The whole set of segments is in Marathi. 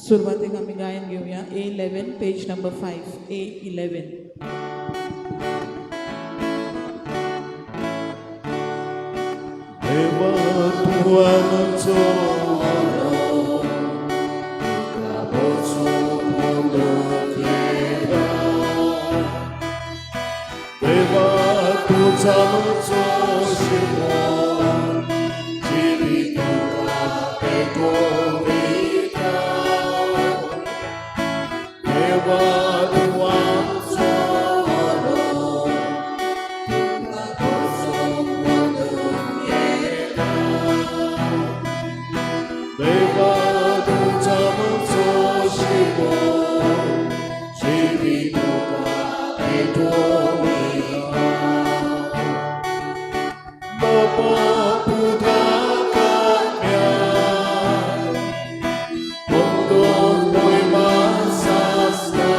सुरुवातीक आम्ही गायन घेऊया. A11 page number 5. A11. देवा तू आमचो देवा तुझा आमचो शिवो जिवी तुका पेटोविता देवा तू आमचो देवा तुझा आमचो शिवो जिवी तुका पेटोविता Bapa putra kanya untuk noi masasna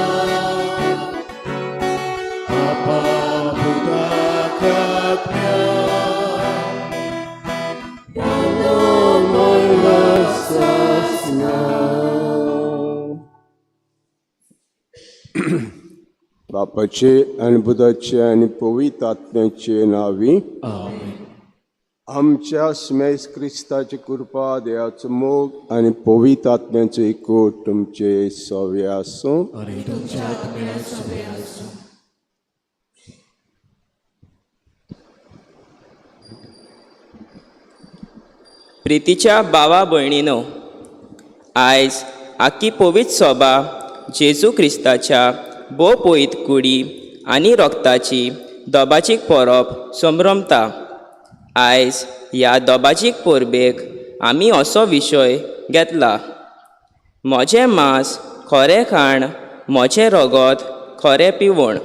Bapa putra kanya untuk noi masasna बापाचे आणि बुधाचे आणि पवित्र आत्म्याचे नावी आमच्या स्मेस क्रिस्ताची कृपा देवाचो मोग आणि पवित्र आत्म्याचो एकूट तुमचे सव्य आसूं. प्रितीच्या भावा भयणीनो, आयज आख्खी पवित्र सभा जेजू क्रिस्ताच्या भोव पवित्र कुडी आनी रोगताची दोबाचीक परब संभ्रमता. आयज ह्या दोबाचीक परबेक आमी असो विशय घेतला: म्हजें मांस खरें खाण, म्हजें रगत खरें पिवण.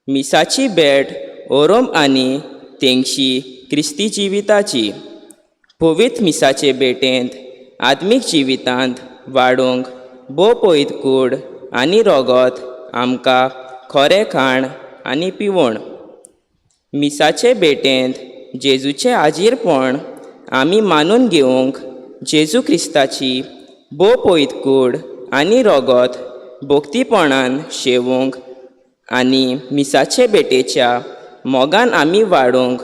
मिसाची भेट ओरोम आनी तेंगशी क्रिस्ती जिविताची. पवित्र मिसाचे भेटेंत आत्मीक जिवितांत वाडूंक भोव पवित्र कूड आनी रगत आमकां खरें खाण आनी पिवण. मिसाचे भेटेंत जेजूचें आजीरपण आमी मानून घेवंक जेजू क्रिस्ताची भोव पवित्र कूड आनी रगत भोक्तीपणान शेवूंक आनी मिसाचे भेटेच्या मोगान आमी वाडूंक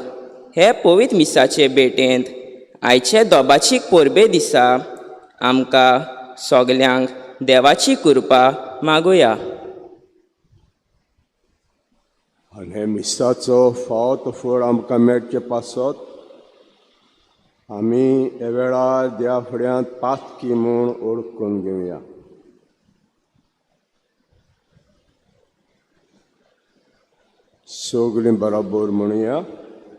हे पवित्र मिसाचे भेटेंत आयचे दोबाची परबे दिसा आमकां सगल्यांक देवाची कृपा मागुया. आनी हे मिसाचो फावत फळ आमकां मेळचे पासत आमी हे वेळार देवा फुड्यांत पातकी म्हूण ओळखून घेवया. सगळीं बरोबर म्हणुया.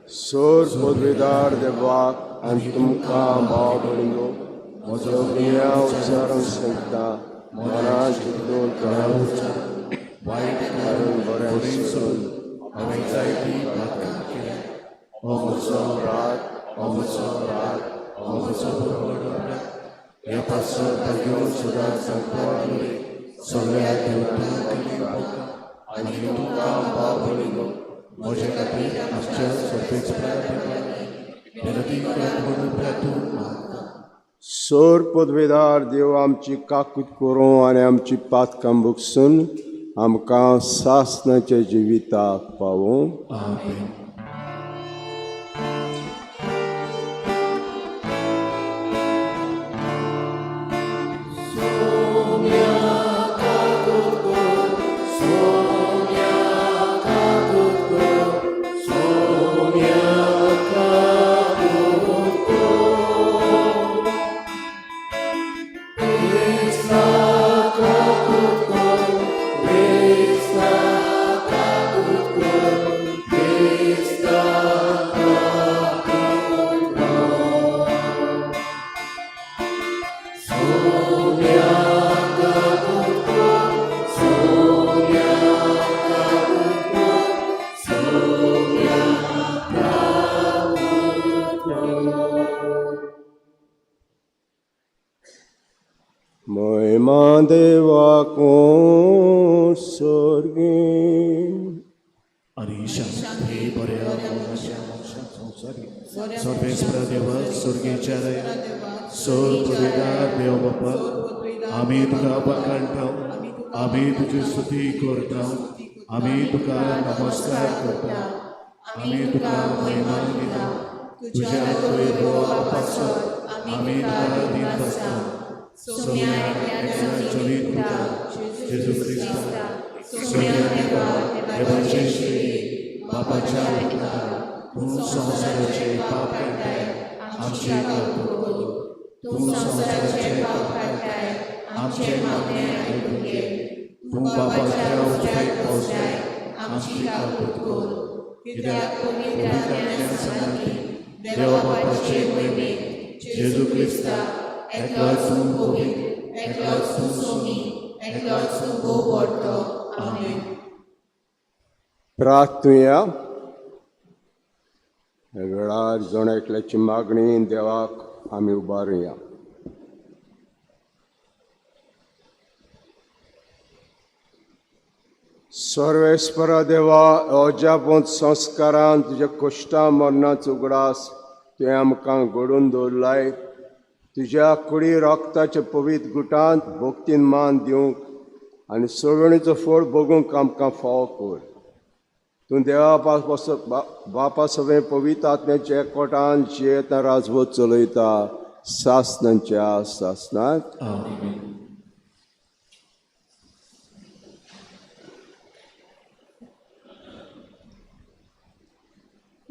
सोर पदवीदार देवाक आनी तुमकां भाव भयणीनो, म्हजो गुन्या उच्चारूंक सांगता. मनांत चिंतून वायट करून बरें करून हांवें जायती पातकां केल्या. हो म्हजो राग, हो म्हजो राग, हो म्हजो बरोबर. ह्या पासत घेवन सुदार सांगपाक सगळ्या देवतांक आनी तुमकां भाव भयणीनो, म्हजे खातीर आमच्या सर्वेच सोर पदवीदार देव आमची काकूत करूं आनी आमची पातकां भुगसून आमकां सासणाच्या जिविताक पावूं. महिमा देवाको स्वर्गी आणि शांती बऱ्या सर्वेश्वर देवा स्वर्गीच्या सोर पदवीदार देव बापा आमी तुका बखाणटा आमी तुजी स्तुती करता आमी तुका नमस्कार करता आमी तुका महिमा दिता तुज्या वयर वापसत आमी तुका दीत आसता सोम्यातल्यान चलीत उरता जेजू क्रिस्ता सोम्या देवा देवाचे श्री बापाच्या उदकारा तूं संवसाराचे पाप काडटाय आमचे कौतुक तूं संवसाराचे पाप काडटाय आमचे मागणे आयकून घे तूं बापाच्या उदकाक पोसताय आमची काकूत कर कित्याक पवित्र आत्म्यान सांगली देवा बापाचे महिमेक जेजू क्रिस्ता एकलोच तूं पवित्र एकलोच तूं सोमी एकलोच तूं भोव व्हडलो आमेन. प्रार्थुया. ह्या वेळार जण एकल्याची मागणी देवाक आमी उबारुया. सर्वेस्परा देवा, अजापूंत संस्कारान तुज्या कश्टां मरणाचो उगडास तुवें आमकां घडोवन दवरलाय. तुज्या कुडी रक्ताच्या पवित्र गुटांत भक्तीन मान दिवंक आनी सवणीचो फळ बगूंक आमकां फावो कर. तूं देवा बापा सगळे पवित्र आत्म्याच्या एकवटान जियेता राजवट चलयता सासनांच्या सासनांत.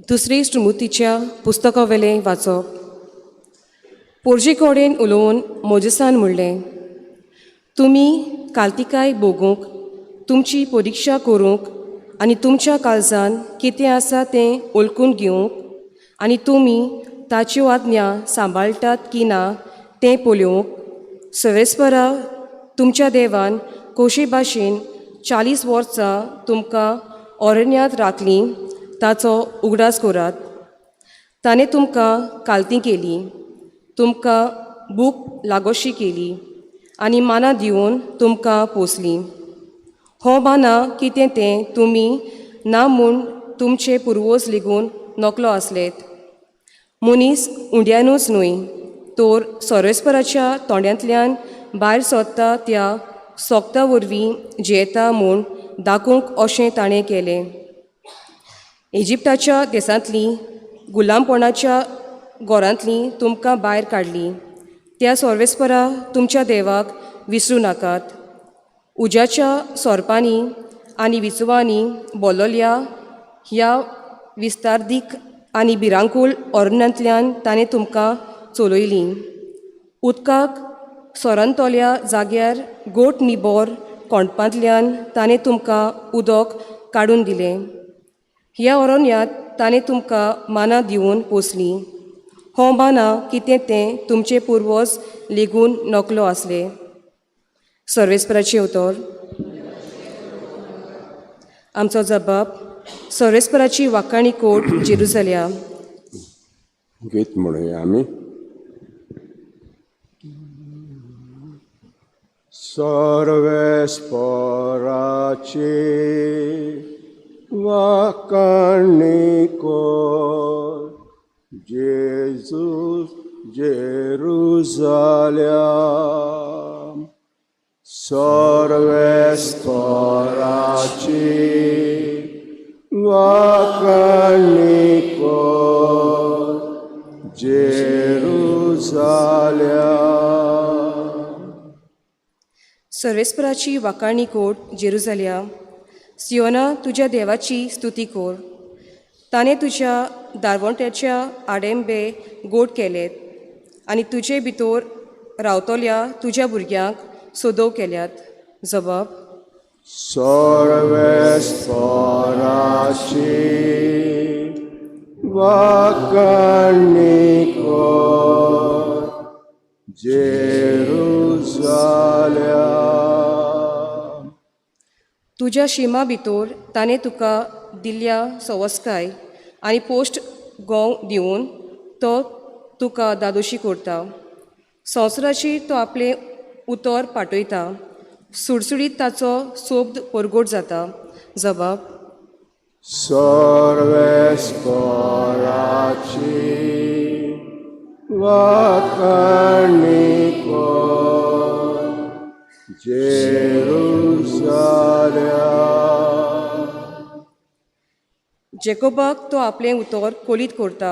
दुसरे श्रीमुतीच्या पुस्तका वेलें वाचप. पोरजे कडेन उलोवन मोजेसान म्हणलें, तुमी काल्तिकाय भोगूंक तुमची परिक्षा करूंक आनी तुमच्या काळजान कितें आसा तें ओळखून घेवंक आनी तुमी ताच्यो आज्ञा सांबाळटात की ना तें पळोवंक सर्वेस्परा तुमच्या देवान कशे भाशेन 40 वर्सां तुमकां अरण्यांत राखलीं ताचो उगडास करात. ताणें तुमकां काल्ती केली, तुमकां भूक लागोशी केली आनी माना दिवन तुमकां पोसली. हो माना कितें तें तुमी ना म्हूण तुमचे पुर्वज लेगून नकलो आसलेत. मनीस उंड्यानूच न्हय तर सर्वेस्पराच्या तोंड्यांतल्यान भायर सरता त्या सोगता वरवीं जियेता म्हूण दाखोवंक अशें ताणें केलें. इजिप्टाच्या देसांतली गुलामपणाच्या घरांतलीं तुमकां भायर काडली. त्या सर्वेस्परा तुमच्या देवाक विसरूं नाकात. उज्याच्या सोरपांनी आनी विचवांनी बोलोल्या ह्या विस्तारदीक आनी भिरांकूळ अरण्यांतल्यान ताणें तुमकां चलयलीं. उदकाक सोरांतोल्या जाग्यार गोट निबोर कोंडपांतल्यान ताणें तुमकां उदक काडून दिलें. ह्या अरण्यांत ताणें तुमकां माना दिवन पोसली. हो माना कितें तें तुमचे पुर्वज लेगून नकलो आसले. सर्वेस्पराचें उतर. आमचो जबाब. सर्वेस्पराची वाखाणी कोट जेरुसलेम. गीत म्हणुया आमी. सर्वेस्पराची वाखाणी कोट जेजू जेरुसलेम. सर्वेस्पराची वाखाणी कोट जेरुसलेम. सर्वेस्पराची वाखाणी कोट जेरुसलेम. सियोना तुज्या देवाची स्तुती कर. ताणें तुज्या दारवंट्याच्या आडेंबे गोड केलेत आनी तुजे भितर रावतल्या तुज्या भुरग्यांक सोदोव केल्यात. जबाब. सर्वेस्पराची वाखाणी कोट जेरुसलेम. तुज्या शिमा भितर ताणें तुका दिल्ल्या सवस्काय आनी पोस्ट गोव दिवन तो तुका दादोशी करता. संवसाराचेर तो आपलें उतर पाटयता. सुडसुडीत ताचो सोब परगोट जाता. जबाब. सर्वेस्पराची वाखाणी कोट जेरुसालेम जेकोबाक तो आपलें उतर कोलीत करता.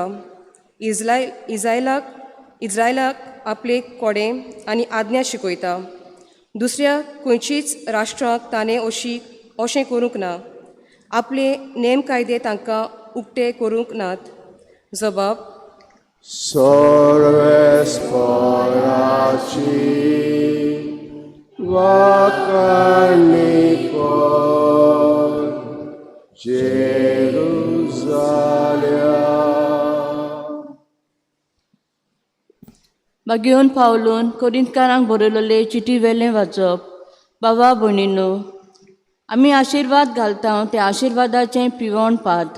इस्रायलाक आपले कोडे आनी आज्ञा शिकयता. दुसऱ्या खंयचीच राष्ट्राक ताणें अशें करूंक ना. आपले नेम कायदे तांकां उक्ते करूंक नात. जबाब: सर्वेस्पराची वाकाणणी कर जेरुसालेम. घेवन पावलून कोरिंथकारांक बरयलेले चिटी वेलें वाचप. बाबा भयणीनो, आमी आशिर्वाद घालता ते आशिर्वादाचें पिवण पात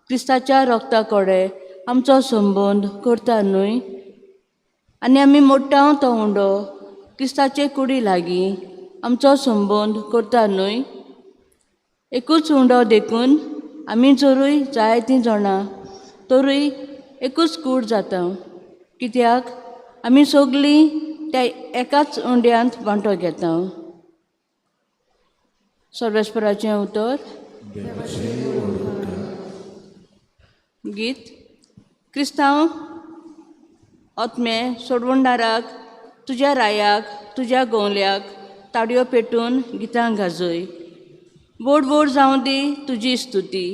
क्रिस्ताच्या रोगता कडेन आमचो संबंद करता न्हय. आनी आमी मोडटा तो उंडो क्रिस्ताचे कुडी लागीं आमचो संबंद करता न्हय. एकूच उंडो देखून आमी जरूय जायतीं जाणां तरूय एकूच कूड जाता. कित्याक आमी सगळीं त्या एकाच उंड्यांत वांटो घेता. सर्वेस्पराचें उतर. गीत. क्रिस्तांव ओतमे सोडवणाराक तुज्या रायाक तुज्या गोवल्याक ताडयो पेटून गितां गाजय. बोड बोड जावं दी तुजी स्तुती,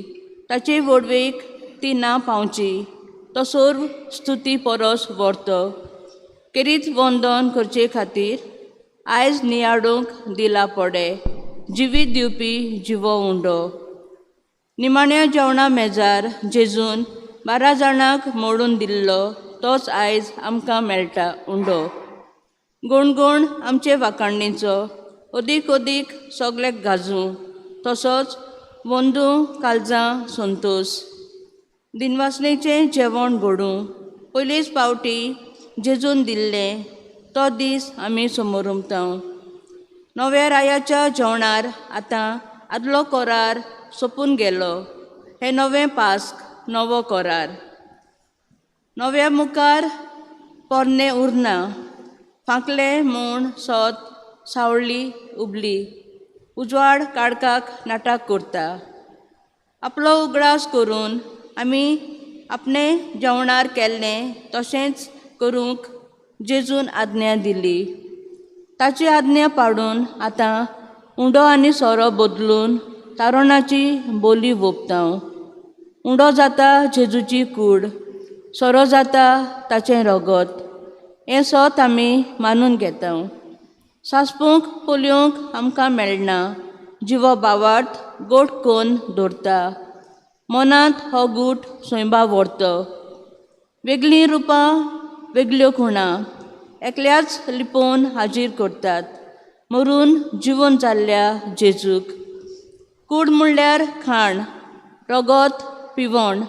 ताचे वडवेक ती ना पावची. तो सर्व स्तुती परस व्हरतो. केरीत वंदन करचे खातीर आयज नियाडूंक दिला पडे जिवीत दिवपी जिवो उंडो. निमाण्या जेवणा मेजार जेजून 12 जाणांक मोडून दिल्लो तोच आयज आमकां मेळटा उंडो. गुणगुण आमचे वाखाणणेचो अदीक अदीक सगळ्याक गाजूं. तसोच वंदू काळजां संतोश. दिनवासनेचें जेवण घडूं पयलीच पावटी जेजून दिल्लें तो दीस आमी समोरुमता. नव्या रायाच्या जेवणार आतां आदलो करार सोंपून गेलो. हें नवें पास्क, नवो करार. नव्या मुखार पोरणें उरना. फांकले म्हूण सोत सावळ्ळी उबली उजवाड काडकाक नाटक करता. आपलो उगडास करून आमी आपणें जेवणार केल्लें तशेंच करूंक जेजून आज्ञा दिली. ताची आज्ञा पाडून आतां उंडो आनी सोरो बदलून तारोणाची बोली ओंपता. उंडो जाता जेजूची कूड, सोरो जाता ताचें रगत. हें सोत आमी मानून घेता. सासपूंक पोलयोंक आमकां मेळना. जिवो बावार्थ गोठ कोन्न दवरता. मनांत हो गूठ सोयंबा व्हरतो. वेगळीं रुपां वेगळ्यो खुणां एकल्याच लिपोवन हाजीर करतात. मरून जिवून जाल्ल्या जेजूक. कूड म्हणल्यार खाण, रगत पिवण.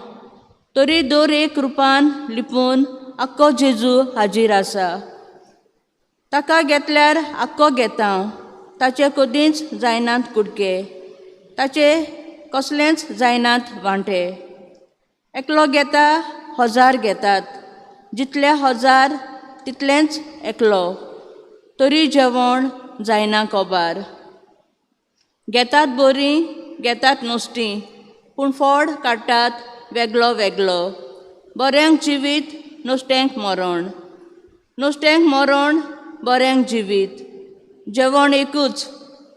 तरी दर एक रुपान लिपून आख्खो जेजू हाजीर आसा. ताका घेतल्यार आख्खो घेता. ताचे कदींच जायनात कुडके. ताचे कसलेंच जायनात वांटे. एकलो घेता 1000 घेतात. जितले 1000 तितलेंच एकलो. तरी जेवण जायना कोबार. घेतात बरीं घेतात नुस्तीं पूण फळ काडटात वेगळो वेगळो. बऱ्यांक जिवीत नुस्त्यांक मरण. नुस्त्यांक मरण बऱ्यांक जिवीत. जेवण एकूच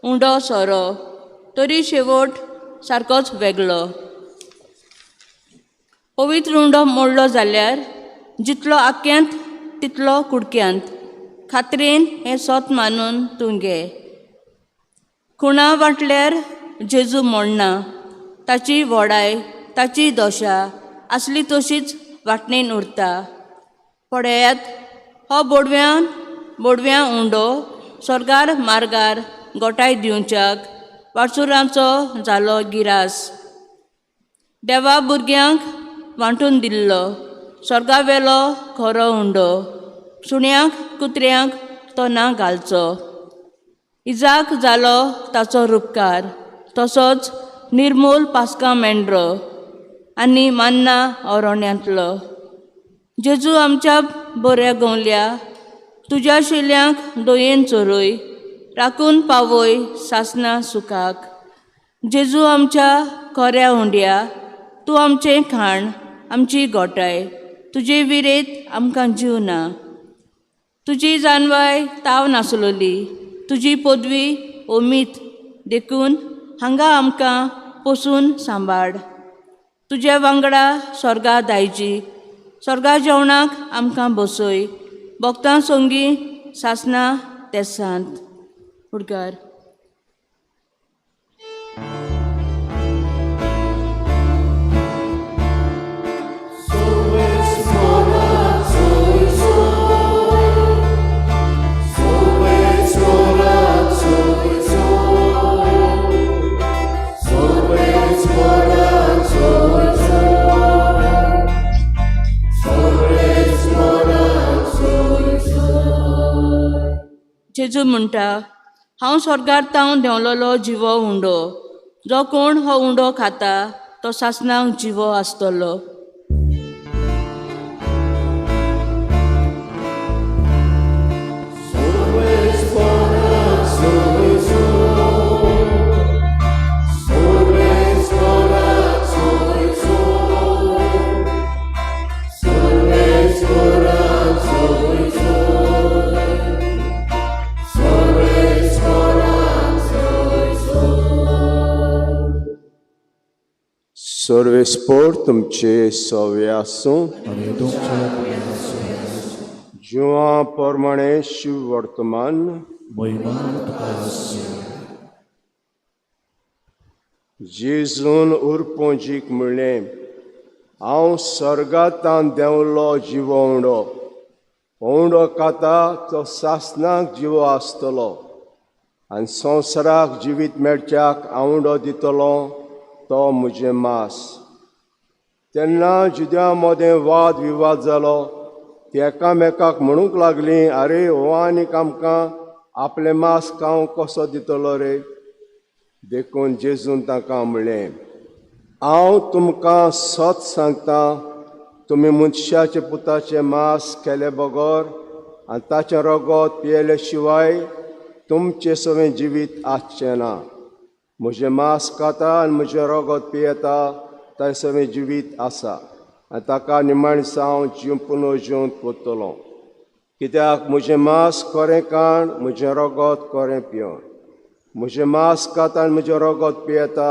उंडो सोरो. तरी शेवट सारकोच वेगळो. पवित्र उंडो मोडलो जाल्यार जितलो आख्यांत तितलो कुडक्यांत. खात्रेन हें सोत मानून तूं घे. खुणां वांटल्यार जेजू मोडना. ताची व्हडाय ताची दोशा आसली तशीच वांटणेन उरता. पळयात हो बोडव्यां उंडो स्वर्गार मार्गार गोठाय दिवच्याक वाडसुरांचो जालो गिरास. देवा भुरग्यांक वांटून दिल्लो स्वर्गावेलो खरो उंडो. सुण्यांक कुत्र्यांक तो ना घालचो. इजाक जालो ताचो रुपकार. तसोच निर्मूल पास्का मेंढरो आनी मान्ना अरोण्यांतलो. जेजू आमच्या बऱ्या गोवल्या तुज्या शिल्यांक दोयेन चोरय. राखून पावय सासना सुखाक. जेजू आमच्या खोऱ्या हुंड्या, तूं आमचें खाण, आमची गोठाय. तुजे विरेत आमकां जीव ना. तुजी जानवाय ताव नासलोली, तुजी पदवी ओमीत देखून हांगा आमकां पोसून सांबाळ. तुज्या वांगडा स्वर्गा दायजी, स्वर्गा जेवणाक आमकां बसय. भक्तां सोंगी सासना तेसांत. उडकार. जेजू म्हणटा, हांव स्वर्गार तावन देंवलोलो जिवो उंडो. जो कोण हो उंडो खाता तो सासणाक जिवो आसतलो. सर्वेस्पोर तुमचे सवे आसूं. जिवा प्रमाणे शिव वर्तमान जेजून उरपोंजीक म्हणलें, हांव सर्गांतान देंवलो जिवो उंडो. उंडो खाता तो सासणाक जिवो आसतलो, आनी संवसाराक जिवीत मेळच्याक हांव उंडो दितलो तो म्हजें मास. तेन्ना जुद्यां मदें वाद विवाद जालो. ती एकामेकाक म्हणूंक लागलीं, आरे हो आनीक आमकां आपलें मास खावंक कसो दितलो रे. देखून जेजून तांकां म्हणलें, हांव तुमकां सत सांगतां, तुमी मनशाच्या पुताचें मास केले बगर आनी ताचें रगत पियेले शिवाय तुमचें सगळें जिवीत आसचें ना. म्हजें मास खाता आनी म्हजें रगत पियेता ताचें सगळें जिवीत आसा, आनी ताका निमाणसां जीव पुनो जिवन पोत्तलो. कित्याक म्हजें मास खरें खाण, म्हजें रगत खरें पियेवन. म्हजें मास खाता आनी म्हजें रगत पियेता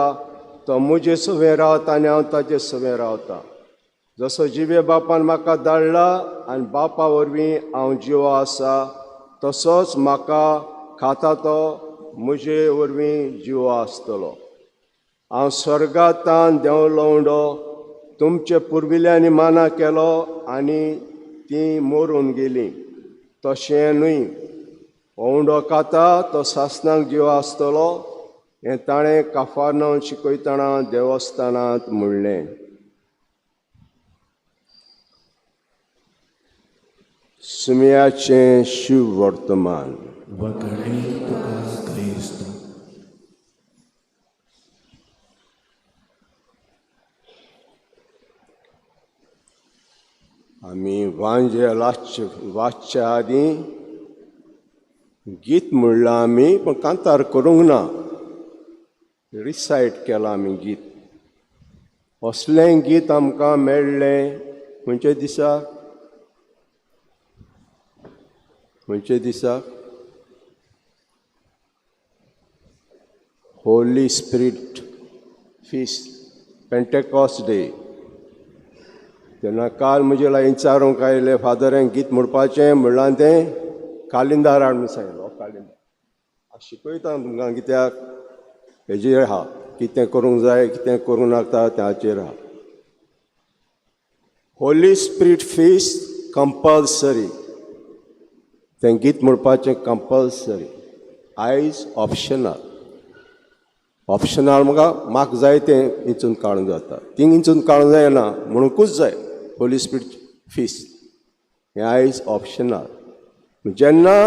तो म्हजे सवें रावता आनी हांव ताचे सवें रावता. जसो जिवे बापान म्हाका धाडला आनी बापा वरवीं हांव जिवो आसा, तसोच म्हाका खाता तो म्हजे वरवीं जिवो आसतलो. हांव स्वर्गांतान देंवलो उंडो तुमचे पुर्विल्यांनी माना केलो आनी तीं मरून गेलीं. तशें न्हय, उंडो खाता तो सासणाक जिवो आसतलो. हें ताणें काफारनाहूम शिकयतना देवस्थानांत म्हणलें. सुमयाचें शिव वर्तमान. आमी वाचच्या आदीं गीत म्हणलां आमी, पण कांतार करूंक ना. रिसायट केलां आमी गीत. असलें गीत आमकां मेळ्ळें खंयच्या दिसाक? खंयच्या दिसाक? Holy spirit feast, Pentecost day. तेन्ना काल म्हजे लागीं विचारूंक आयलें, फादर हें गीत म्हणपाचें. म्हणलां तें कालिंदार हाड म्हणून सांगलें. कालिंदार शिकयता तुमकां, कित्याक हेजेर आहा कितें करूंक जाय कितें करूंक नाका तें हाचेर आहा. Holy spirit feast compulsory. तें गीत म्हणपाचें कंपल्सरी. आयज ऑप्शनल. ऑप्शनल म्हाका जाय तें इंचून काडूंक जाता, तीं इंचून काडूंक जायना म्हणूंकूच जाय. होली स्पिरीट फिस्ट हें आयज ऑप्शनल. जेन्ना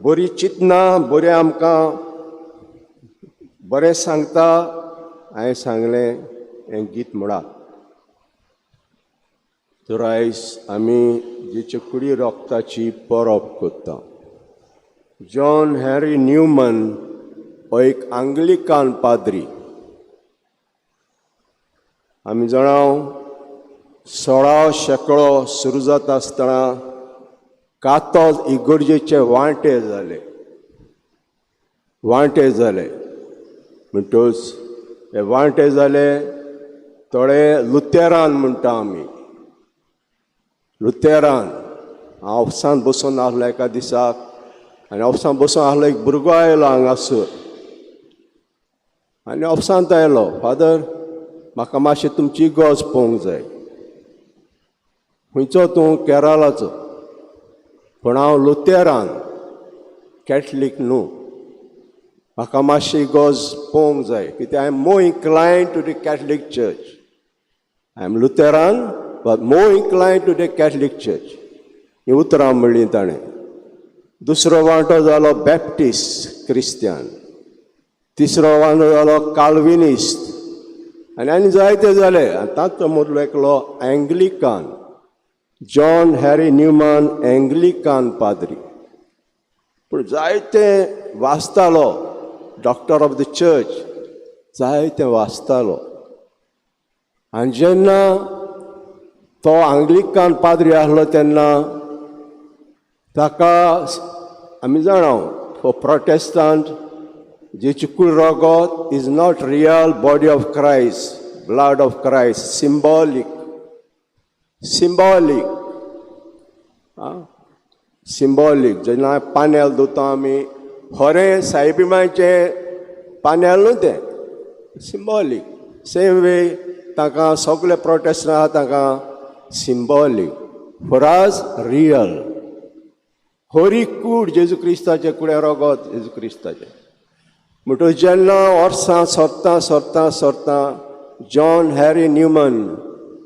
बरी चिंतना, बरें आमकां बरें सांगता, हांवें सांगलें हें गीत म्हणा. तर आयज आमी जेचे कुडी रोगताची परब करता. जॉन हॅरी न्यूमन हो एक आंग्लिकान पाद्री. आमी जाणाव 16व शेकळो सुरू जाता आसतना कातोद इगर्जेचे वांटे जाले म्हणटच हे वांटे जाले. थोडे लुथेरान म्हणटा आमी. लुथेरान हांव ऑफिसान बसून आसलो एका दिसाक आनी ऑफिसान बसून आसलो एक भुरगो आयलो हांगासर आनी ऑफिसांत आयलो, फादर म्हाका मातशें तुमची इगोज पळोवंक जाय. खंयचो तूं? केरळाचो. पूण हांव लुथेरान, कॅथलीक न्हू. म्हाका मातशी इगोज पळोवंक जाय कित्याक I am more inclined to the Catholic church. I am Lutheran but more inclined to the Catholic church. ही उतरां म्हणलीं ताणें. दुसरो वांटो जालो बॅप्टिस्ट क्रिस्तियन. तिसरो वांटो जालो काल्विनिस्ट आनी जायते जाले. आनी तांचो मदलो एकलो Anglican, John Harry Newman Anglican पाद्री. पूण जायते वाचतालो, डॉक्टर ऑफ द चर्च जायते वाचतालो. आनी जेन्ना तो आंग्लिकान पाद्री आसलो तेन्ना ताका आमी जाणाव फॉर प्रोटेस्टंट जेची कूड रगत is not real body of Christ, blood of Christ, symbolic. जेन्ना पानेल धुता आमी, खरें सायबिमाचें पानेल न्हू तें, सिंबॉलीक. सेम वे ताका सगळे प्रोटेस्टंट आहा ताका सिंबॉलीक. फॉराज रियल खरी कूड जेजू क्रिस्ताचें, कुडे रगत जेजू क्रिस्ताचें. म्हणटच जेन्ना वर्सां सोरता जॉन हॅरी न्यूमन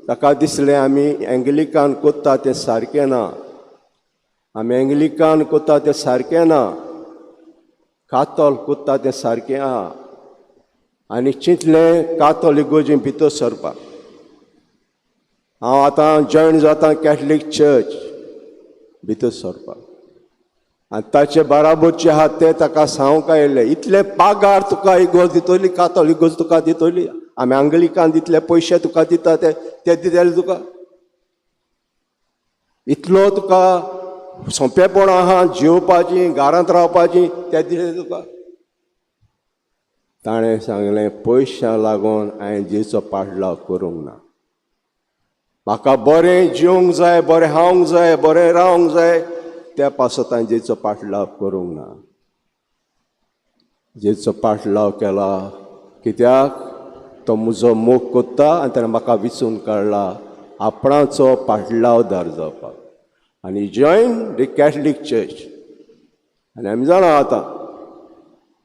ताका दिसलें आमी एंग्लिकान कोत्ता तें सारकें ना, आमी एंग्लिकान कोत्ता तें सारकें ना, कातोल कोत्ता तें सारकें आहा. आनी चिंतलें कातोल इगोर्जे भितर सरपाक. हांव आतां जॉयन जाता कॅथलीक चर्च भितर सरपाक. आनी ताचे बाराबरचे आहा ते ताका सांगूंक आयले, इतले पागार तुका इगोर्ज दितली, कातोल इगोर्ज तुका दितली, आमी आंग्लिकान दितले पयशे तुका दिता ते दितले तुका, इतलो तुका सोंपेपण आहा जेवपाची, घरांत रावपाची, ते दिले तुका. ताणें सांगलें, पयशां लागून हांवें जेचो पाटलाव करूंक ना. म्हाका बरें जेवंक जाय, बरें खावंक जाय, बरें रावंक जाय, त्या पासत हांवें जेचो पाटलाव करूंक ना. जेचो पाटलाव केला कित्याक तो म्हजो मोग कोत्ता आनी ताणें म्हाका विचून काडला आपणाचो पाटलावदार जावपाक. आनी जॉयन द कॅथलीक चर्च. आनी आमी जाणा आतां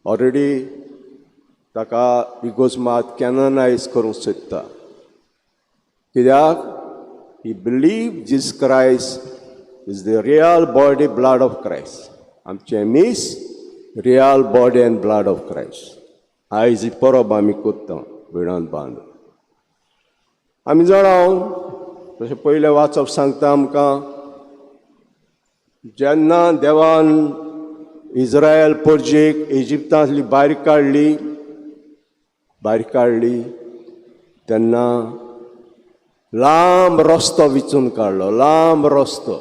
ऑलरेडी ताका इगोर्ज कॅननायज करूंक सोदता. कित्याक ही बिलीव जीस Christ is the real body blood of Christ. आमचें मीस real body end blood of Christ. आयज ही परब आमी कोत्ता विणान बांद. आमी जाणाव तशें पयलें वाचप सांगता आमकां, जेन्ना देवान इज्रायल परजेक इजिप्तांतली भायर काडली तेन्ना लांब रस्तो विचून काडलो. लांब रस्तो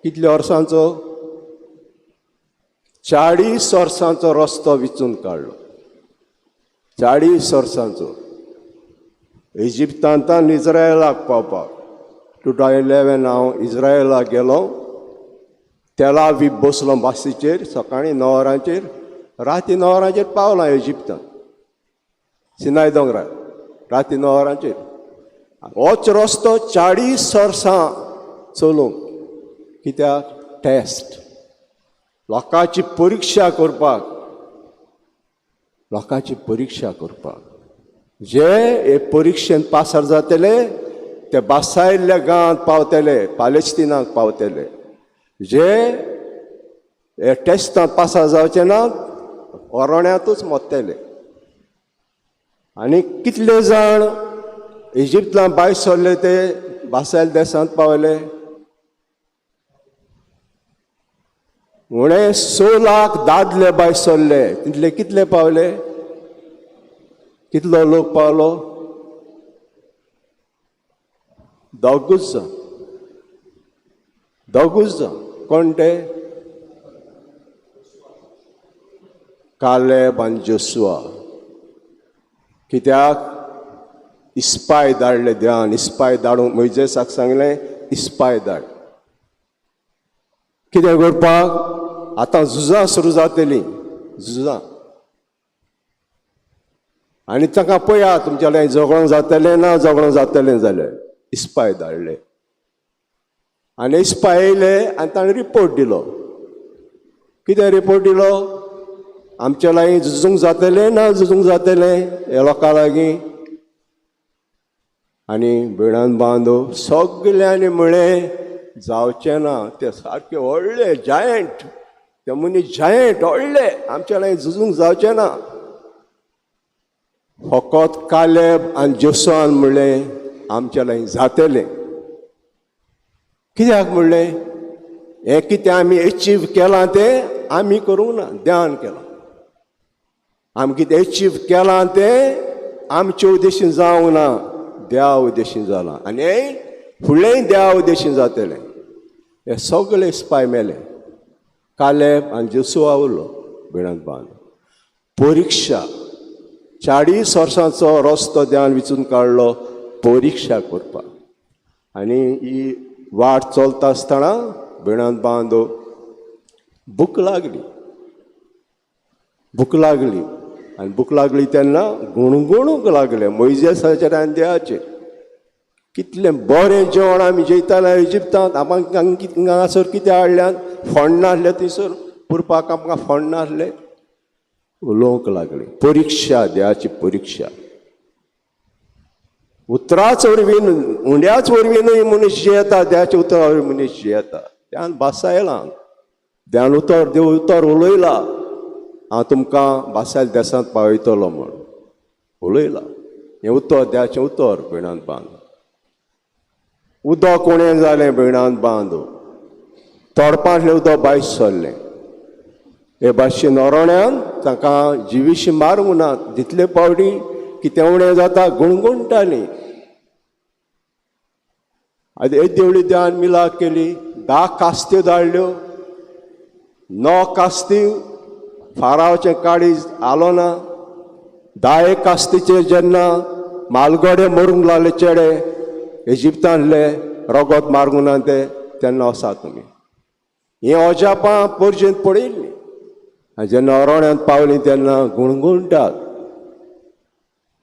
कितल्या वर्सांचो? 40 वर्सांचो रस्तो विचून काडलो. 40 वर्सांचो. इजिप्तांतल्यान इज्रायलाक पावपाक 2011 हांव इज्रायलाक गेलो. तेल अवीव बसलो बसीचेर सकाळीं 9 वरांचेर, राती 9 वरांचेर पावलो इजिप्तांत, सिनाय दोंगरार राती 9 वरांचेर. होच रस्तो 40 वर्सां चलूंक. कित्याक? टेस्ट, लोकांची परिक्षा करपाक. जे हे परिक्षेंत पासार जातले ते बासायल्ल्या गांवांत पावतले, पालेस्तिनाक पावतले. जे हे टेस्टांत पासार जावचे ना ओरोण्यांतूच मोत्तले. आनी कितले जाण इजिप्तांत भायर सरले ते बासायल देशांत पावले. उणे 6 लाख दादले भायर सरले. तितले कितले पावले? कितलो लोक पावलो? दोगूच जाण. कोण ते? कालेब आनी जोशुआ. कित्याक? इस्पाय धाडले देवान. इस्पाय धाडून मोइजेसाक सांगलें इस्पाय धाड. कितें करपाक? आतां झुजां सुरू जातलीं. झुजां. आनी ताका पळया तुमचें झगडोंक जातलें ना झगडोंक जातलें जाल्यार. इस्पाय धाडले आनी इस्पाय येयले आनी ताणें रिपोर्ट दिलो. कितें रिपोर्ट दिलो? आमच्या लागीं झुजूंक जातलें ना झुजूंक जातलें ह्या लोकां लागीं. आनी भिणान बांदो सगल्यांनी म्हळें जावचें ना. ते सारके व्हडले जायंट. ते मनीस जायंट व्हडले. आमच्या लागीं झुजूंक जावचें ना. फकत कालेब आनी जोशुआन म्हणलें आमच्या लागीं जातलें. कित्याक म्हणलें? हें कितें आमी एचीव केलां तें आमी करूंक ना, देवान केलां. आमी कितें एचीव केलां तें आमचे उद्देशीन जावंक ना, देवा उद्देशीन जालां. आनी हें फुडलेंय देवा उद्देशीन जातलें. हे सगळे स्पाय मेले. कालेब आनी जोशुआ उरलो भिणांत बांदून. परिक्षा 40 वर्सांचो रस्तो देवान विचून काडलो परिक्षा करपाक. आनी ही वाट चलता आसतना भिणांत बांदो भूक लागली. आनी भूक लागली तेन्ना गुणगुणूंक लागले मोइजेसाच्या रांदयाचेर. कितलें बरें जेवण आमी जेयताले इजिप्तांत. हांगासर कितें हाडल्यान? फंड नासले थंयसर पुरपाक आमकां फंड नासले. उलोवंक लागले. परिक्षा, देवाची परिक्षा. उतराच वरवीं उंड्याच वरवीं न्हय मनीस जियेता, देवाच्या उतरा वरवीं मनीस जियेता. देवान भासायलां. देवान देव उतर उलयला. हांव तुमकां भासायल्या देसांत पावयतलो म्हूण उलयला. हें उतर देवाचें उतर भिणांत बांदो. उदक उणें जालें भिणांत बांदो. तोडपांतलें उदक भायर सरलें. हे भाशेन अरोण्यान ताका जिवीशी मारूंक ना. जितले पावटी कितें उणें जाता गुणगुणटालीं. आनी एक देवळी देवान मिलाक केली. 10 कास्त्यो धाडल्यो. 9 कास्ती फारावाचें काळीज आलो ना. 10 कास्तीचेर जेन्ना मालगोडे मरूंक लागले चेडे इजिप्तांतले रगत मारूंक ना तेन्ना वसात तुमी. हीं अजापां पर्जेंत पडयल्लीं. आनी जेन्ना अरोण्यांत पावलीं तेन्ना गुणगुणटात.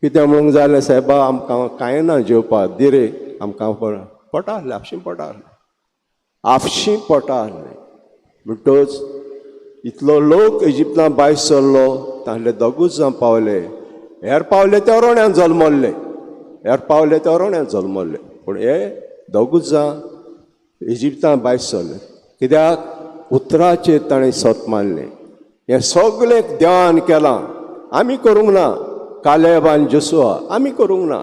कितें म्हणूंक जालें? सायबा आमकां कांय ना जेवपाक दी रे. आमकां पोटा आहलें. आपशीं पोटा आहलें. म्हणटच इतलो लोक इजिप्तांत भायर सरलो. तांतले दोगूच जाण पावले. हेर पावले ते अरोण्यान जल्मले. पूण हे दोगूच जाण इजिप्तांत भायर सरले. कित्याक? उतराचेर ताणें सत मारलें. हें सगळें देवान केलां. आमी करूंक ना. कालेब आनी जोशुआ आमी करूंक ना.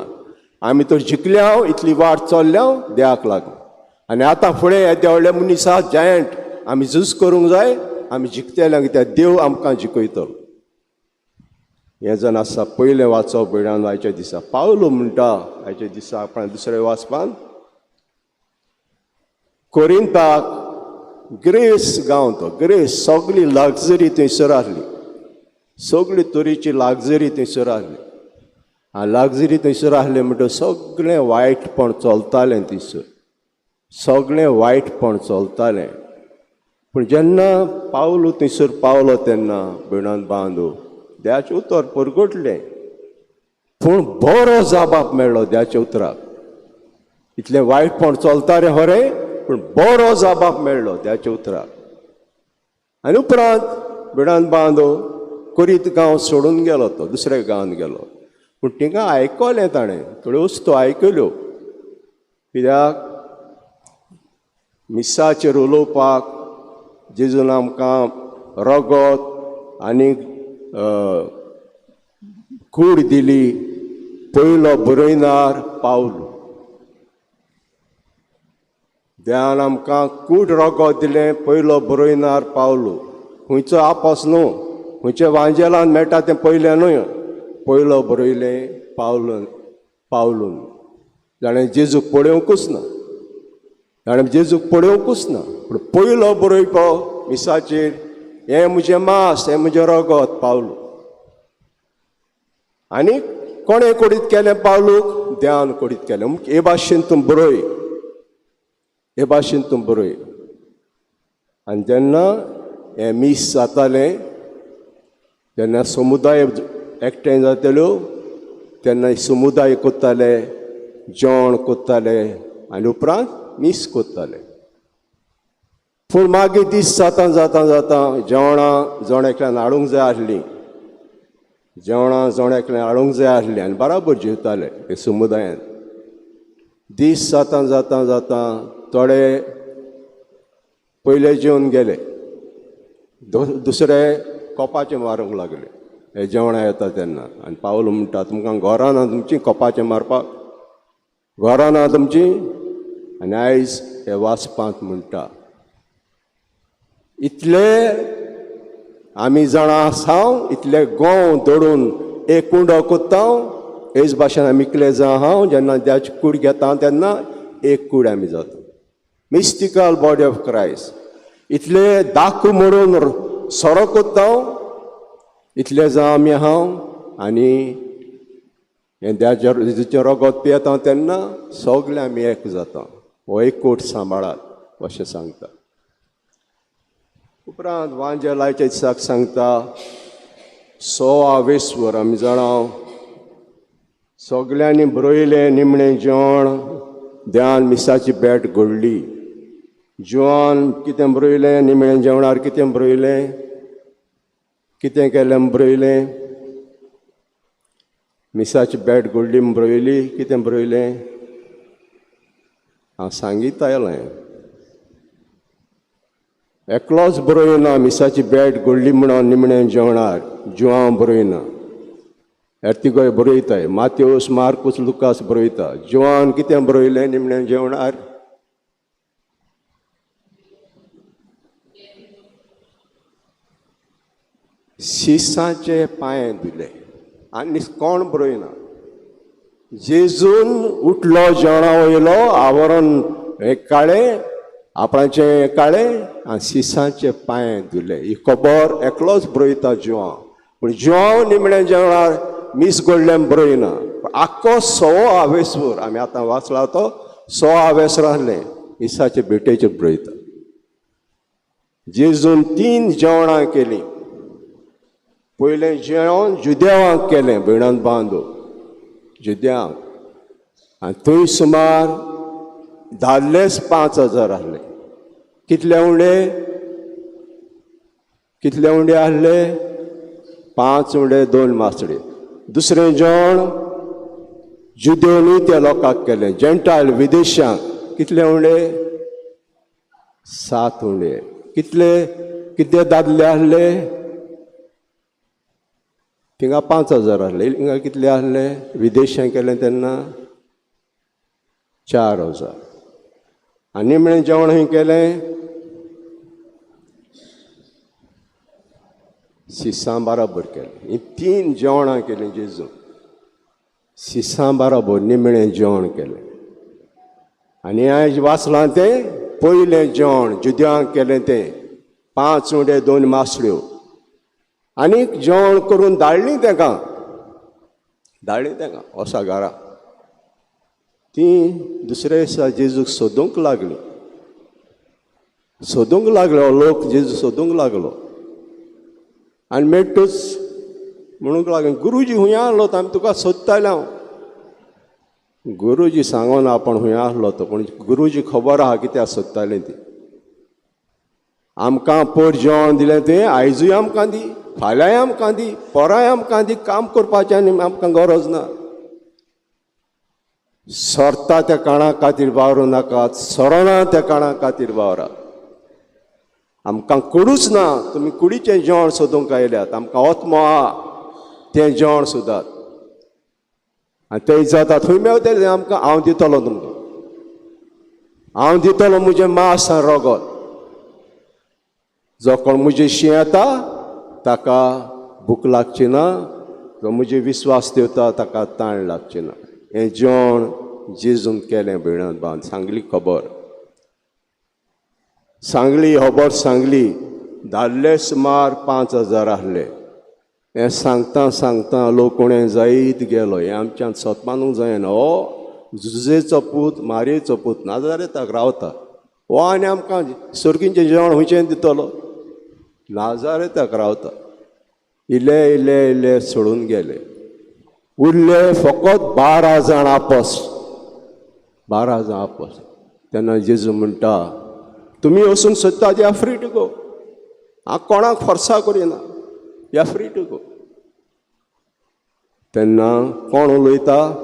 आमी तर जिखल्या इतली वाट चल्ल्या देवाक लागून. आनी आतां फुडें हे देवळे मनीस आसा जायंट. आमी झूज करूंक जाय. आमी जिखतले कित्याक देव आमकां जिखयतलो. हें जण आसा पयलें वाचप भिणान आयच्या दिसा. पावलो म्हणटा आयच्या दिसा आपण दुसऱ्या वाचपान कोरिंताक ग्रेस गांव तो. ग्रेस सगळी लग्जरी थंयसर आहली. सगळी तरेची लग्जरी थंयसर आहली. आनी लग्जरी थंयसर आहलें म्हणटा सगळें वायटपण चलतालें थंयसर. सगळें वायटपण चलतालें. पूण जेन्ना पावलो थंयसर पावलो तेन्ना भिणान बांदो देवाचें उतर परगटलें. पूण बरो जाबाब मेळ्ळो देवाच्या उतराक. इतलें वायटपण चलता रे खरें पूण बरो जाबाब मेळ्ळो देवाच्या उतराक. आनी उपरांत भिणान बांदो कोरीत गांव सोडून गेलो. तो दुसऱ्या गांवांत गेलो. पूण थिंगा आयकलें ताणें. थोड्यो वस्तू आयकल्यो. कित्याक? मिसाचेर उलोवपाक जेजून आमकां रगत आनी कूड दिली. पयलो बरयणार पावलो. देवान आमकां कूड रगत दिलें पयलो बरोयनार पावलो. खंयचो आपोस न्हू, खंयच्या वांजेलान मेळटा तें पयलें न्हय, पयलो बरयलें पावलून. जाणें जेजूक पळोवंकूच ना, जाणें जेजूक पळोवंकूच ना, पूण पयलो बरोवपो मिसाचेर हें म्हजें मांस, हें म्हजें रगत पावलो. आनी कोणें कोडीत केलें पावलूक? देवान कोडीत केलें. हे भाशेन तूं बरय, हे भाशेन तूं बरय. आनी जेन्ना हें मीस जातालें, जेन्ना समुदाय एकठांय जाताल्यो, तेन्ना समुदाय कोत्ताले, जेवण कोत्ताले आनी उपरांत मीस कोत्ताले. पूण मागीर दीस जाता जाता जाता जेवणां जोणेकल्यान हाडूंक जाय आसलीं, जेवणां जोणेकल्यान हाडूंक जाय आसलीं आनी बराबर जेवताले हे समुदायान. दीस जाता जाता जाता थोडे पयले जेवन गेले, दुसरे कोपाचें मारूंक लागले हे जेवणां येता तेन्ना. आनी पावलो म्हणटा तुमकां घरां ना तुमचीं कोपाचें मारपाक, घरां ना तुमचीं. आनी आयज हे वाचपांत म्हणटा इतले आमी जाणां आसांव, इतले गोव दडून एक कुंडो कोत्ता, हेच भाशेन आमी इकले जावं हांव. जेन्ना देवाची कूड घेता तेन्ना एक कूड आमी जाता, मिस्टिकल बॉडी ऑफ क्रायस्ट. इतले दाखो मोडून सोरो कोत्ता, इतले जावं आमी हांव. आनी हें देवाचें रगत पियेता तेन्ना सगळे आमी एक जाता. हो एक कोट सांबाळात अशें सांगता. उपरांत वांजेलाच्या दिसाक सांगता 6वें आमी जाणां सगल्यांनी बरयलें निमणें जेवण. देवान मिसाची बॅट घडली. जेवण कितें बरयलें, निमणें जेवणार कितें बरयलें, कितें केलें बरयलें. मिसाची बॅट घडली बरयली. कितें बरयलें हांव सांगीत आयलें. एकलोच बरयना मिसाची बॅट घडली म्हणून निमणें जेवणार, जिवां बरयना. एर्तिगोय बरयताय, मात्योस, मार्कूस, लुकास बरयता. जिवान कितें बरयलें निमणें जेवणार? शिसाचे पांय धुले. आनी कोण बरयना. जेजून उठलो जेवणा वयलो, आवरण हे काळें, आपणाचें काळें आनी शिसाचे पांय धुले. ही खबर एकलोच बरयता जिवां. पूण जिवां निमणें जेवणार मीस घडलें बरयना. आख्खो 6वें आमी आतां वाचला तो 6वें आहलें मिसाचे भेटेचेर बरयता. जेजून 3 जेवणां केलीं. पयलें जेवण जुदेवांक केलें, भयणान बांदू जुद्यांक. आनी थंय सुमार धालेच 5,000 आहले. कितले उंडे आहले? 5 उंडे 2 मासडे. दुसरें जेवण जुदेवनी त्या लोकांक केलें, जेंटायल विदेशांक. कितले उंडे? 7 उंडे. कितले दादले आहले? थिंगा 5,000 आहले. हिंगा कितले आहले? विदेशांत केलें तेन्ना 4,000. आनी निमणें जेवण खंय केलें? शिसां बराबर केलें. ही 3 जेवणां केलीं जेजून. शिसां बराबर निमणें जेवण केलें. आनी आयज वाचलां तें पयलें जेवण जुद्यांक केलें तें 5 उंडे 2 मासड्यो. आनीक जेवण करून धाडलीं तेका वसा घरा. ती दुसऱ्या दिसा जेजूक सोदूंक लागलो. लोक जेजू सोदूंक लागलो. आनी मेट्टूच म्हणूंक लागलो, गुरुजी हुंय आहलो तो, आमी तुका सोदताले. हांव गुरुजी सांगोन आपण हुंय आहलो तो, पूण गुरुजी खबर आहा कित्याक सोदतालें ती. आमकां पयर जेवण दिलें तें आयजूय आमकां दी, फाल्यांय आमकां दी, परांय आमकां दी. काम करपाचें आनी आमकां गरज ना. सोरता त्या काणा खातीर वावरूं नाकात, सोरना त्या काणा खातीर वावरात. आमकां कुडूच ना, तुमी कुडीचें जेवण सोदूंक आयल्यात. आमकां ओतमो आहा तें जेवण सोदात. आनी तें जाता थंय मेवतलें आमकां. हांव दितलो तुमकां. हांव दितलो म्हजें मांस आनी रगत. जो कोण म्हजें शीं येता ताका भूक लागची ना, जो म्हजे विस्वास देवता ताका ताण लागची ना. हें जेवण जेजून केलें भयणान भावान. सांगली खबर, सांगली खबर सांगली. धाडले सुमार 5,000 आहले. हें सांगता सांगता लोक कोणें जायत गेलो. हें आमच्यान सोतमानूंक जायना. हो जुजेचो पूत, मारयेचो पूत नाजारेताक रावता. हो आनी आमकां सर्गींचें जेवण खंयचें दितलो? नाजारेताक रावता. इले इले इले सोडून गेले. उरले फकत 12 जाण आपस. 12 जाण आपस. तेन्ना जेजू म्हणटा, तुमी वचून सोदतात, या फ्री टू गो. हांव कोणाक फोर्सा करिना, या फ्री टू गो. तेन्ना कोण उलयता?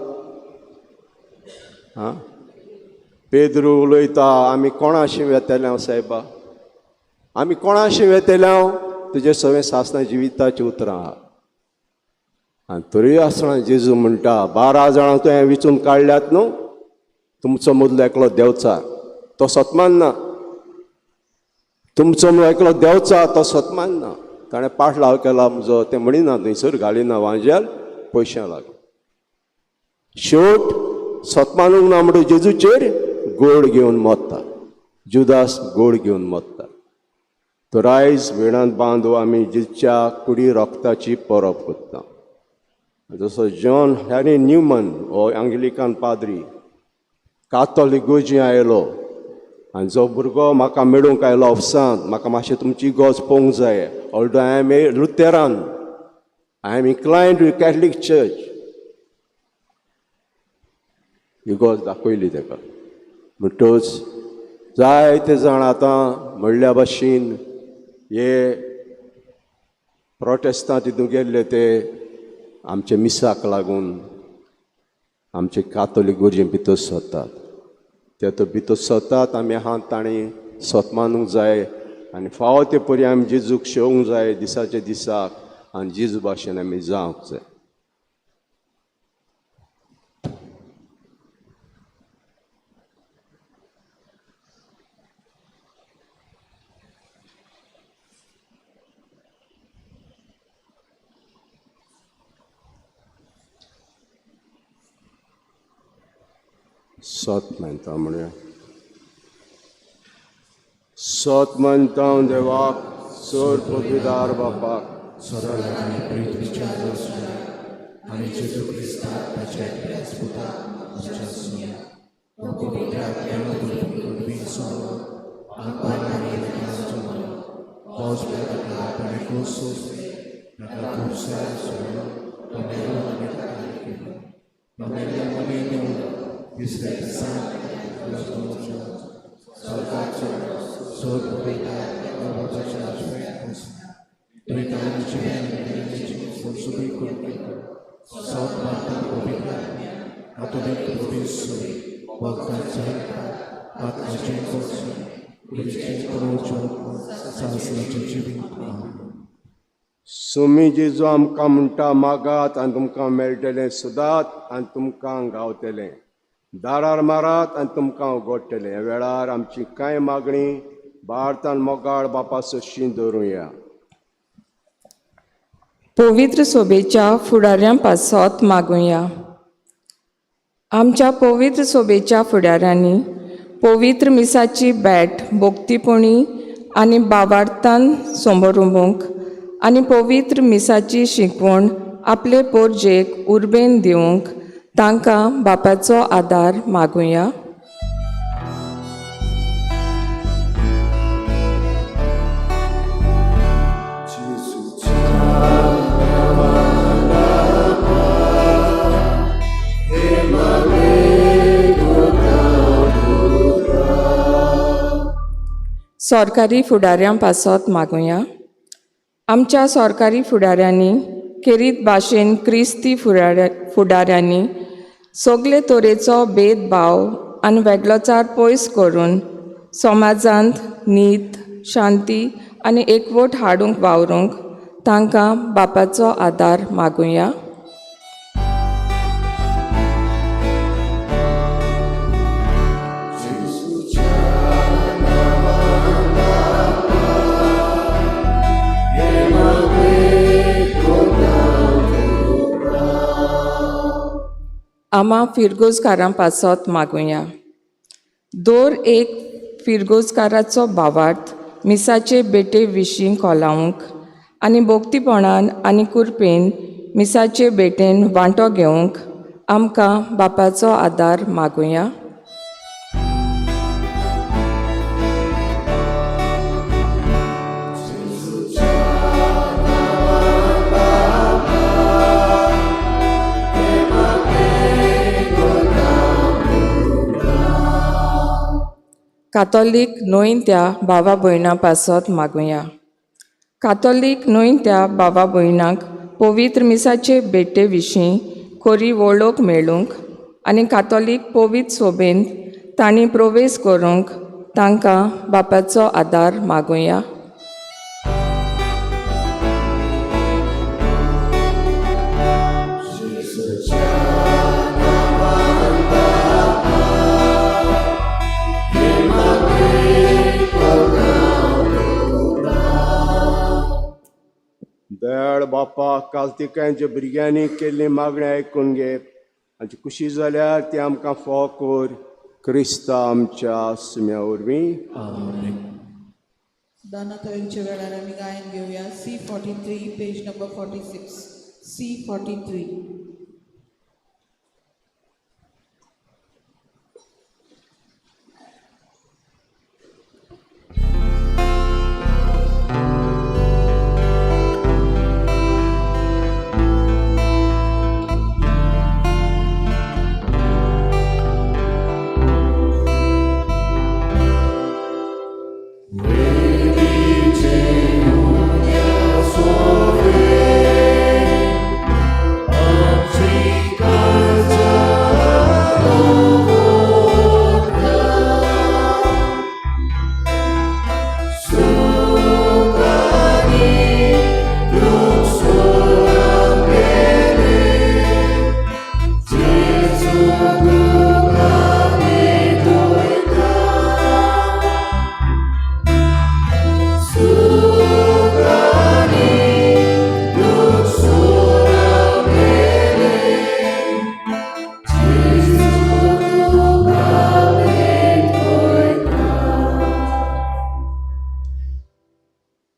पेद्रू उलयता, आमी कोणाशी वेतेल्या सायबा? आमी कोणाशी वेतेल्या? तुजे सगळें सासणां जिविताचीं उतरां आहा. आनी तरी आसतना जेजू म्हणटा, 12 जाणां तुवें विचून काडल्यात न्हू, तुमचो मदलो एकलो देंवचार तो सतमान ना. तुमचो एकलो देंवचार तो सतमान ना. ताणें पाटलाव केला म्हजो, तें म्हणिना थंयसर घालिना वांज्याल पयशां लागून. शेवट सतमानूंक ना म्हणून जेजूचेर गोड घेवन मोत्ता. जुदास गोड घेवन मोत्ता. तर आयज वेळांत बांदू आमी जेजूच्या कुडी रोगताची परब करता. जसो जॉन हॅरी न्यूमन हो अँग्लिकन पाद्री कातोलीक गोजी आयलो, आनी जो भुरगो म्हाका मेळूंक आयलो ऑफिसांत, म्हाका मातशें तुमची इगोज पळोवंक जाय. Although I am a Lutheran, I am inclined to Catholic church. इगोज दाखयली ताका. म्हणटच जायते जाण आतां म्हणल्या भाशेन हे प्रोटेस्टांत हितून गेल्ले ते आमचे मिसाक लागून आमचे कातोलीक गोरजे भितर सरतात. ते तो भितर सरतात. आमी आहात ताणी सतमानूंक जाय आनी फावो ते परी आमी जेजूक शेवूंक जाय दिसाचे दिसाक, आनी जेजू भाशेन आमी जावंक जाय. सत म्हणटा म्हणूया. सत म्हणटा देवाक, चड पदवीदार बापाक, सरळ आनी प्रीत विचार आनी जेजू क्रिस्ताक ताच्या एकल्याच पुताक आमच्या सुया तो पवित्र आत्म्यान उर्बीन सोरो आंकवान आनी लेखांचो मरो पावस बेताक आपणे कोसोस नाका खुर्साय सोरो तो मेलो आनी ताका केलो तो मेल्या मने नेवलो तिसऱ्या दिसा लग्नाचो सरकाचो सोद पवित्र बाबाच्या आश्रयात बसला. तुवें तांची सुबी करता सत माता पवित्र कातोलीक पवित्र भक्तांचो आत्म्याचे कोसो पुलिचे करोचो सासणाचे जिवीत. सुमी जेजू आमकां म्हणटा, मागात आनी तुमकां मेळटलें, सोदात आनी तुमकां गावतलें, दारार मारात आनी तुमकां उगडटलें. ह्या वेळार आमची कांय मागणी भारतान मोगाळ बापा सशी दवरुया. पवित्र सोबेच्या फुडाऱ्यां पासत मागुया. आमच्या पवित्र सोबेच्या फुडाऱ्यांनी पवित्र मिसाची बॅट भोगतीपणी आनी भावार्थान समोरुंबूंक आनी पवित्र मिसाची शिकवण आपले पोरजेक उर्बेन दिवंक तांकां बापाचो आदार मागुया. सरकारी फुडाऱ्यां पासत मागुया. आमच्या सरकारी फुडाऱ्यांनी खेरीत भाशेन क्रिस्ती फुडाऱ्यांनी सगळे तरेचो भेदभाव आनी वेगळोचार पयस करून समाजांत नीत, शांती आनी एकवट हाडूंक वावरूंक तांकां बापाचो आदार मागुया. जेजूच्या आम्हा फिरगोजकारां पासत मागुया. दर एक फिरगोजकाराचो भावार्थ मिसाचे बेटे विशीं कोलावंक आनी भोगतीपणान आनी कुरपेन मिसाचे बेटेन वांटो घेवंक आमकां बापाचो आदार मागुया. कातोलीक नोईंत्या भावा भयणां पासत मागुया. कातोलीक नोईंत्या भावा भयणांक पवित्र मिसाचे बेटे विशीं खरी वळख मेळूंक आनी कातोलीक पवित्र सोबेन तांणी प्रवेश करूंक तांकां बापाचो आदार मागुया. दयाळ बापा, कालतिकांच्या भुरग्यांनी केल्ली मागणी आयकून घे आनी खुशी जाल्यार ती आमकां फाव कर. क्रिस्ता आमच्या सुम्या वरवीं. दानातळींच्या वेळार आमी गायन घेवया. C43 page number 46. C43.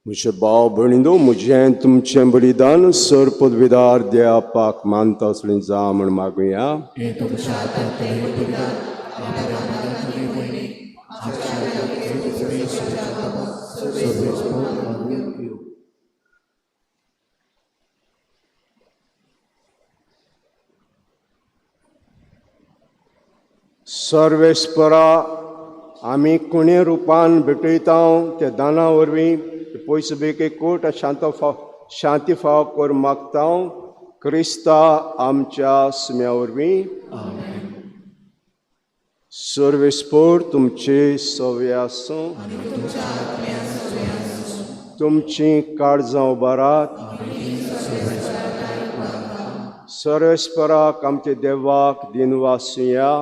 म्हजे भाव भयणीनो, म्हजें तुमचें बलिदान सर पदवीदार देवापाक मानता असलें जा म्हण मागुया. सर्वेस्परा, आमी कोणे रुपान भेटयता त्या दाना वरवीं पयस बेके कोट शांती फाव कर मागता. क्रिस्ता आमच्या सुम्या वरवीं. सर्वेस्पर तुमचे सवे आसूं. तुमची काळजां उबारात. सर्वेस्पराक आमचे देवाक दिनवासुया.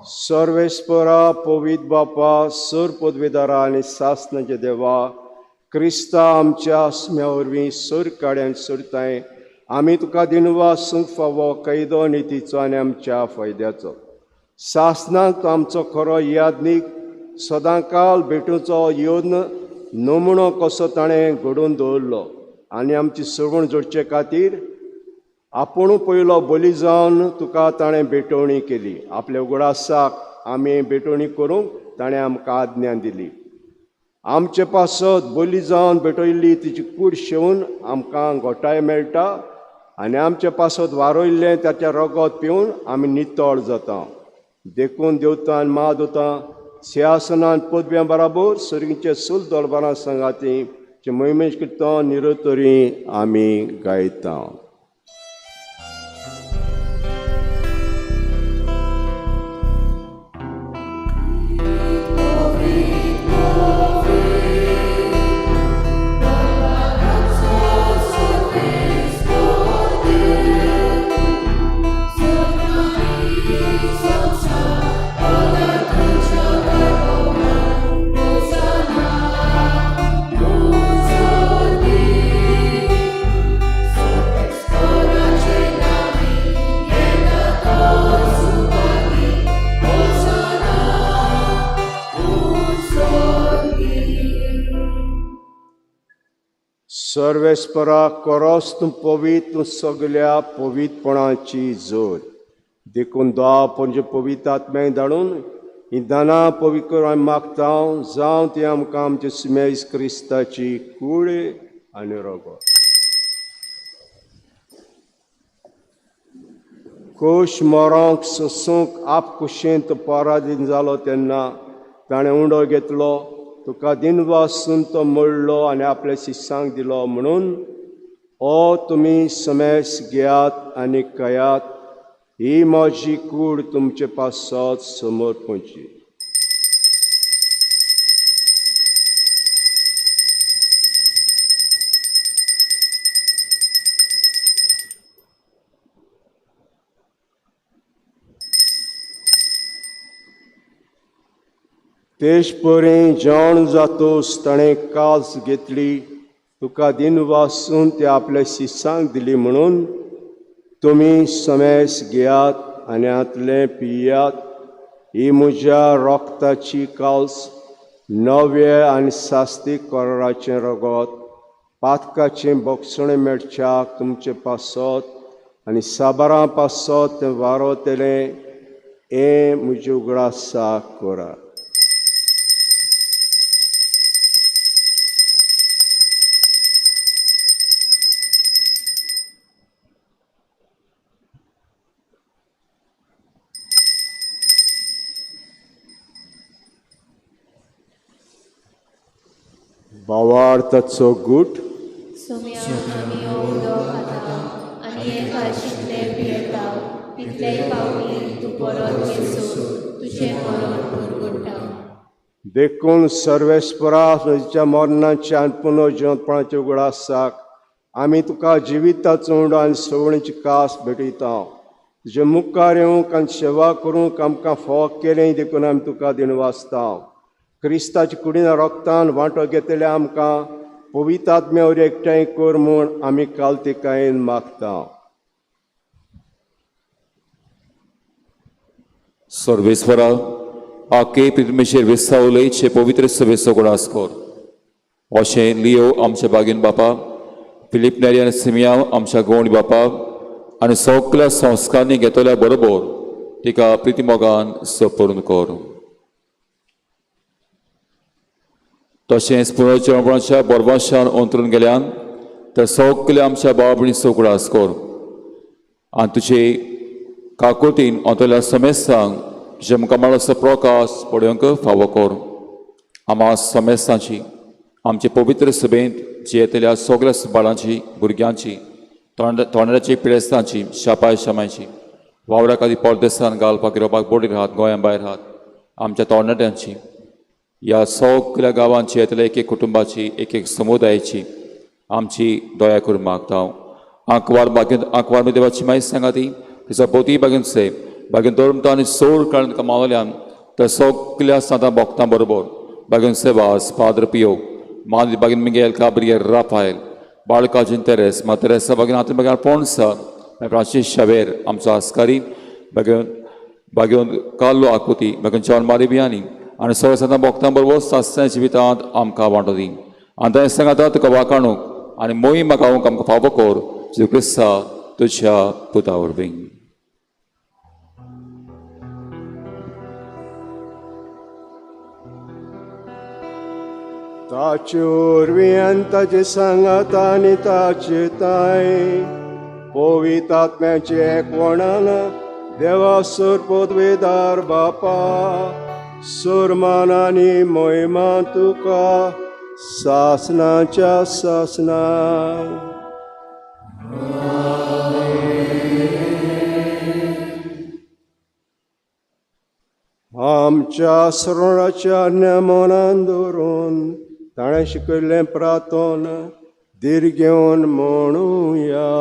सर्वेस्परा पवित्र बापा, सर पदवीदारा आनी सासणाचे देवा, क्रिस्ता आमच्या सुम्या वरवीं सर काड्यान सरताय आमी तुका दिनवासूंक फावो कैदो नितीचो आनी आमच्या फायद्याचो. सासणाक आमचो खरो यादनीक सदां काल भेटूचो योन नमुनो कसो ताणें घडोवन दवरलो आनी आमची सवण जोडचे खातीर आपूण पयलो बली जावन तुका ताणें भेटवणी केली. आपल्या उगडासाक आमी भेटवणी करूंक ताणें आमकां आज्ञा दिली. आमचे पासत बली जावन भेटयल्ली तिची कूड शेवून आमकां घोटाय मेळटा आनी आमचे पासत वारोयल्लें ताचें रगत पिवन आमी नितळ जाता. देखून देवतां महादूतां सिंहासनान पदव्या बराबर सर्गीचे सुल दरबारां संगाती मोहिमेश किर्तन निरतरी आमी गायता. सर्वेस्परा करोस तूं पवित तूं सगळ्या पवितपणाची जोड देखून दोआ पंज पवित्र आत्म्याक धाडून ही दानां पवित्र आमी मागता जावं ती आमकां आमचे सुमेज क्रिस्ताची कूड आनी रगत. खोश मोरोंक सोसूंक आप कुशींत पराधीन जालो तेन्ना ताणें उंडो घेतलो, तुका दिनवासून तो मोडलो आनी आपल्या शिश्यांक दिलो म्हणून हो तुमी समेस घेयात आनी खायात, ही म्हजी कूड तुमचे पासत समोर पोंची. तेज परें जेवण जातोच ताणें कास घेतली, तुका दिन वासून ते आपल्या शिश्यांक दिली म्हणून तुमी समेस घेयात आनी आतलें पियात, ही म्हज्या रोगताची काल्स नवे आनी सास्तीक कराराचें रगत पातकाचें बोगसणें मेळच्याक तुमचे पासत आनी साबारां पासत तें वारोतेलें हें म्हजे उगडासा करात. भावार्थाचो गूट. सोम्या आमी हो उदो खाता आनी हे काशींतले पियेता, तितलेय पावली तूं परत येसो तुजें मरण परगटा. देखून सर्वेस्परा म्हज्या मरणाच्या आनी पुनर्जिवंतपणाच्या उगडासाक आमी तुका जिविताचो उंडो आनी सवणीची कास भेटयता. तुजे मुखार येवंक आनी सेवा करूंक आमकां फोग केलें देखून आमी तुका दिनवासता. क्रिस्ताच्या कुडीन रोगतान वांटो घेतले आमकां पवित्र आत्म्या वरवीं एकठांय कर म्हूण आमी कालतिकायेन मागता. सर्वेस्परा आखे परमेश्वर विसावलेचे पवित्र सभेचो गुणास कर. अशें लियो आमच्या बागेन बापा, फिलीप नेरी आनी सिमिया आमच्या गवंडी बापा आनी सगळ्या संस्कारांनी घेतल्या बरोबर तिका प्रितीमोगान सपोरून कर. तशेंच पुनर्जन्मपणाच्या बरबाशान अंतरून गेल्यान त्या सगळ्या आमच्या भावा भयणीचो गुणास कर आनी तुजे काकुतीन अंतरल्या समेस्तांक तुजे मुखार माडसो प्रकाश पडोवंक फावो कर. आम्हा समेस्तांची आमचे पवित्र सभेंत जियेतल्या सगळ्या बाळांची भुरग्यांची तोंडाची पिडेस्तांची शापाय शामायची वावरा खातीर परदेसान घालपाक येवपाक बोडी राहात गोंया भायर राहात आमच्या तोंडाट्यांची ह्या सगळ्या गांवांची येतल्या एक एक कुटुंबाची एक एक समुदायाची आमची दया करून मागता. आंकवार देवाची माहिती सांगा ती तिचा पोती बागेनचे बागेन धर्मता आनी सोड काळून कमावल्यान त्या सगळ्या सातां भक्तां बरोबर बागेन सेवास पाद्र पियो मादी बागेन मिगेल काब्रियर राफायल बाळकाजीन तेरेस मा तेरेसा बागेन आतां बागेन पोणसा फ्रांसीस शावेर आमचो आस्कारी बागेन कार्लो आकुती बागेन जॉन मारी बियानी आनी सगळ्या सातां भक्तां बरोबर सासच्या जिवितांत आमकां वांटो दी. आनी तें सांगाता तुका वाकाणूक आनी मोही मागावंक आमकां फावो कर जेजू क्रिस्ता तुज्या पुता वरवीं. ताचे वरवीं आनी ताचे सांगात आनी ताचे ताय पवित्र आत्म्याचे एकवणान देवा सोर पदवेदार बापा सुरमान आनी मोहिमा तुका सासनाच्या सासना. आमच्या सरणाच्या नेमोनान दवरून ताणें शिकयल्लें प्रार्थन धीर घेवन म्हणुया.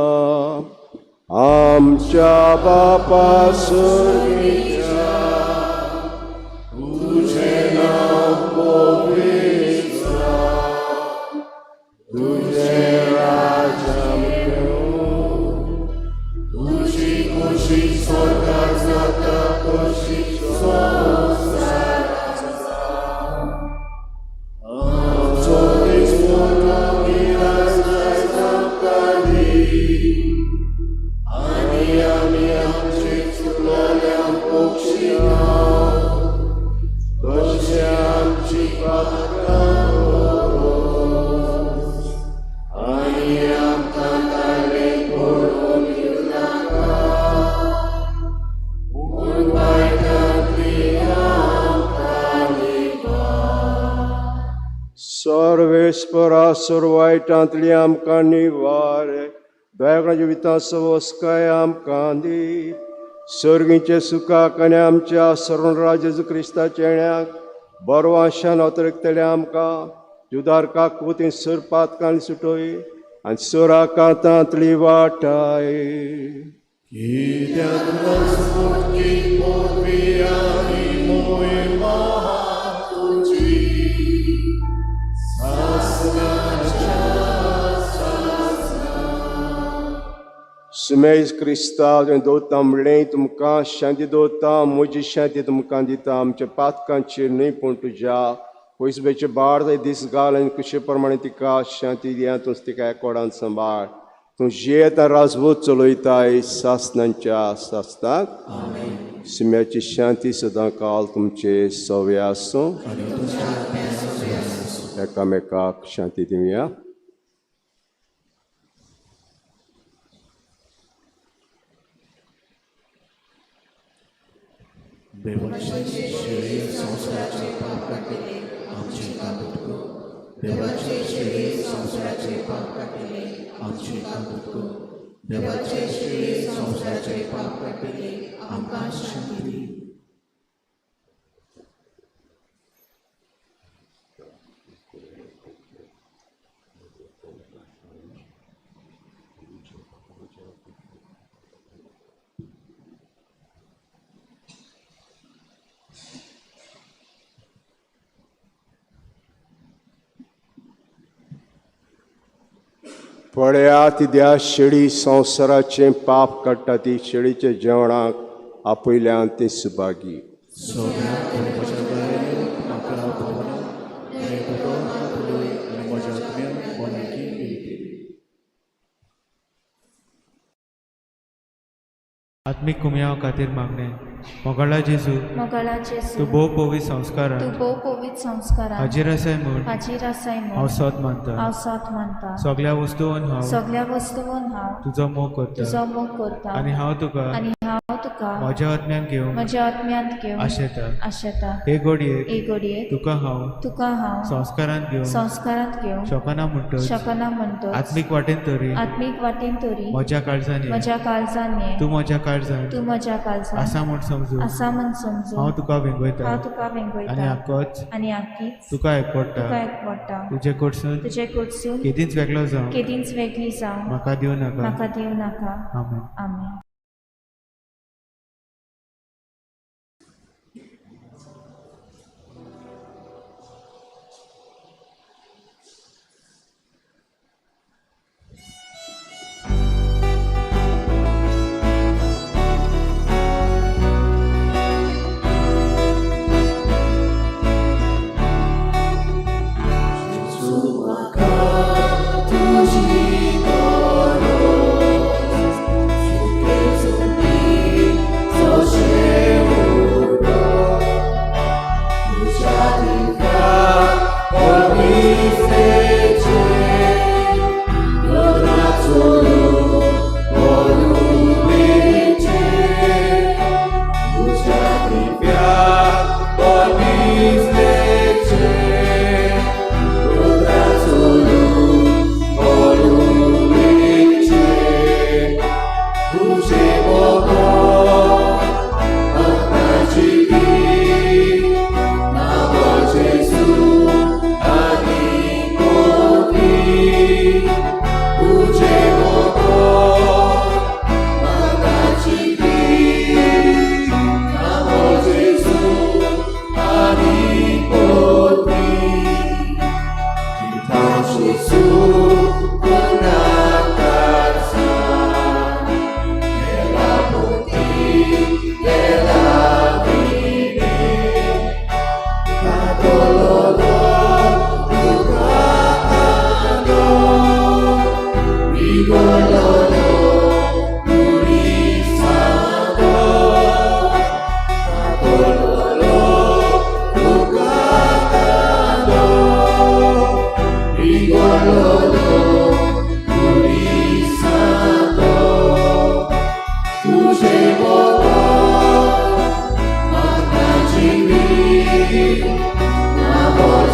आमच्या बापा सुर्गीच्या तुझें नांव पवित्र जावं, तुझें राज्य येवं, तुजी खुशी स्वर्गांत जाता तशीच संवसारांत जावं. आमचो दिसपट्टो गिराय परस्परा सर्व वायटांतली आमकां निवार दयाकडेन जिवितां सवस्काय आमकां दी सर्गीचे सुखाक आनी आमच्या सर्वराज जेजू क्रिस्ताच्या येण्याक बरवाशान अवतरतले आमकां जुदारकाक कोतीन सरपातकांनी सुटोय आनी सोराकांतांतली वाटाय सुमेज क्रिस्ता दोता म्हणलें तुमकां शांती दोता म्हजी शांती तुमकां दिता आमच्या पातकांचेर न्हय पूण तुज्या पयसुबेचे बाळ दीस घाल आनी कुशे प्रमाणे तिका शांती दिया तूं तिका एकोडान सांबाळ तूं जेत राजवत चलयताय सासनांच्या सासनाक सुम्याची शांती सदां काल तुमचे सव्य आसूं एकामेकाक शांती दिवया. देवाचे शरीर संसाराचे पाप काटिले आमची कांतको देवाचे शरीर संसाराचे पाप काटिले आमची कांतको देवाचे शरीर संसाराचे पाप काटिले आमकां शांती दी. पळयात त्या शेळी संवसाराचें पाप काडटा ती शेळीच्या जेवणाक आपयल्यान ती सुभागी. आत्मिक कुमयाव खातीर मागणें मोगाळा जेजू तूं भोव पवित्र संस्कारान हाजीर आसाय म्हूण हांव सत मानता. सगळ्या वस्तूंत हांव तुजो मोग करता आनी हांव तुका म्हज्या आत्म्यान घेवन आशेता. हे घडये तुका हांव संस्कारांत घेवन शकना म्हणटच आत्मीक वाटेन तरी म्हज्या काळजांनी तूं म्हज्या काळजांत आसा म्हूण समजू हांव तुका वेंगयता आनी आख्खीच तुका आयकपडटा. तुजे कडसून केदींच वेगळो जावं म्हाका दिवं नाका. आमेन.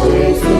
Jesu,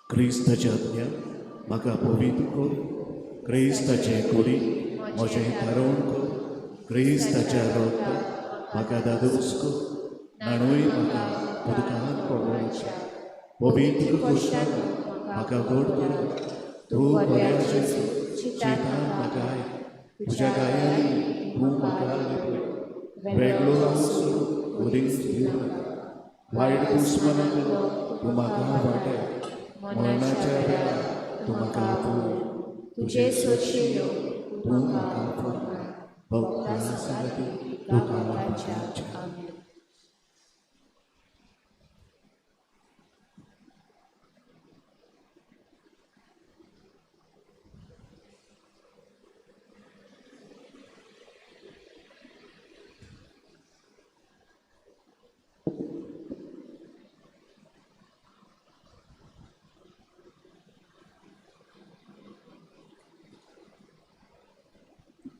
क्रिस्ताच्या आज्ञा म्हाका पवित्र कर, क्रिस्ताचे कुडी म्हजें धारण कर, क्रिस्ताच्या रगत म्हाका दादोस कर, नाणूय म्हाका उदकांत पडोवचे, पवित्र कोश्टाक म्हाका गोड कर, तूं बऱ्या चितान म्हाका आय, तुज्या गायांनी तूं म्हाका लिपय, वेगळो आसूं उरीस दिवना, वायट दुश्मनाक तूं म्हाका वाटय, मरणाच्या वेळार तूं म्हाका पळय, तुजे सोशिल्यो तूं म्हाका पळय, भक्तां सांगती तुका वाचा.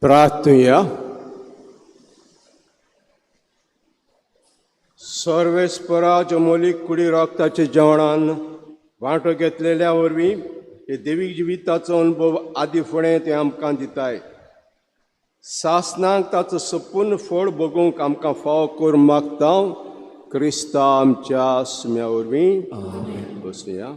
प्रार्थूया. सर्वेस्पराच्या मोलीक कुडी रक्ताच्या जेवणान वांटो घेतलेल्या वरवीं हे देवीक जिविताचो अनुभव आदी फुडें ते आमकां दिताय. सासणांक ताचो संपूर्ण फळ भोगूंक आमकां फाव करून मागता. क्रिस्ता आमच्या सुम्या वरवीं बसूया.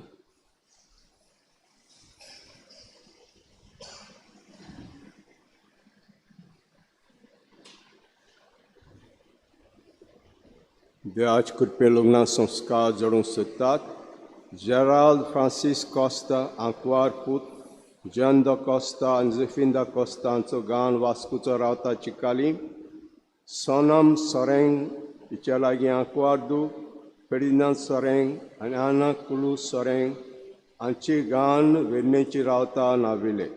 देवाच कृपे लग्ना संस्कार जडूंक सोदतात. जेराल्ड फ्रांसीस कॉस्ता आंकवार पूत, जॉन द कॉस्ता आनी जोफिन द कॉस्ता हांचो गांव वास्कोचो रावता चिकाली, सोनम सोरेंग हिच्या लागीं आंकवार फेर्डिनांद सोरेंग आनी आना कुलू सोरेंग हांची गांव वेर्णेची रावता नाविले.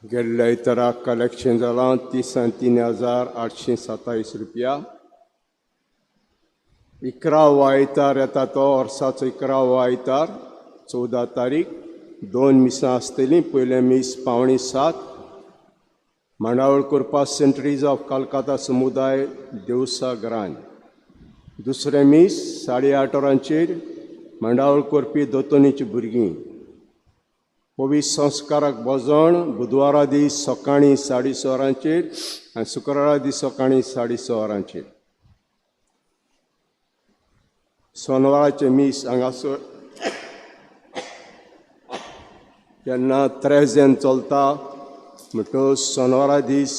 गेल्ल्या इतराक कलेक्शन जालां 33,827 रुपया. 11 आयतार येता तो वर्साचो 11 आयतार 14 तारीख 2 मिसां आसतलीं. पयलें मीस 6:45 मांडावळ करपा सेंट्रीज ऑफ कलकत्ता समुदाय देवसा ग्रांज. दुसरें मीस 8:30 वरांचेर मांडावळ करपी दोतोनीची भुरगीं. पवीस संस्काराक बोजोण बुधवारा दीस सकाळीं 6:30 वरांचेर आनी शुक्रारा दीस सकाळीं 6:30 वरांचेर. सोनवाराचे मीस हांगासर जेन्ना 13 चलता म्हणटच सोनवारा दीस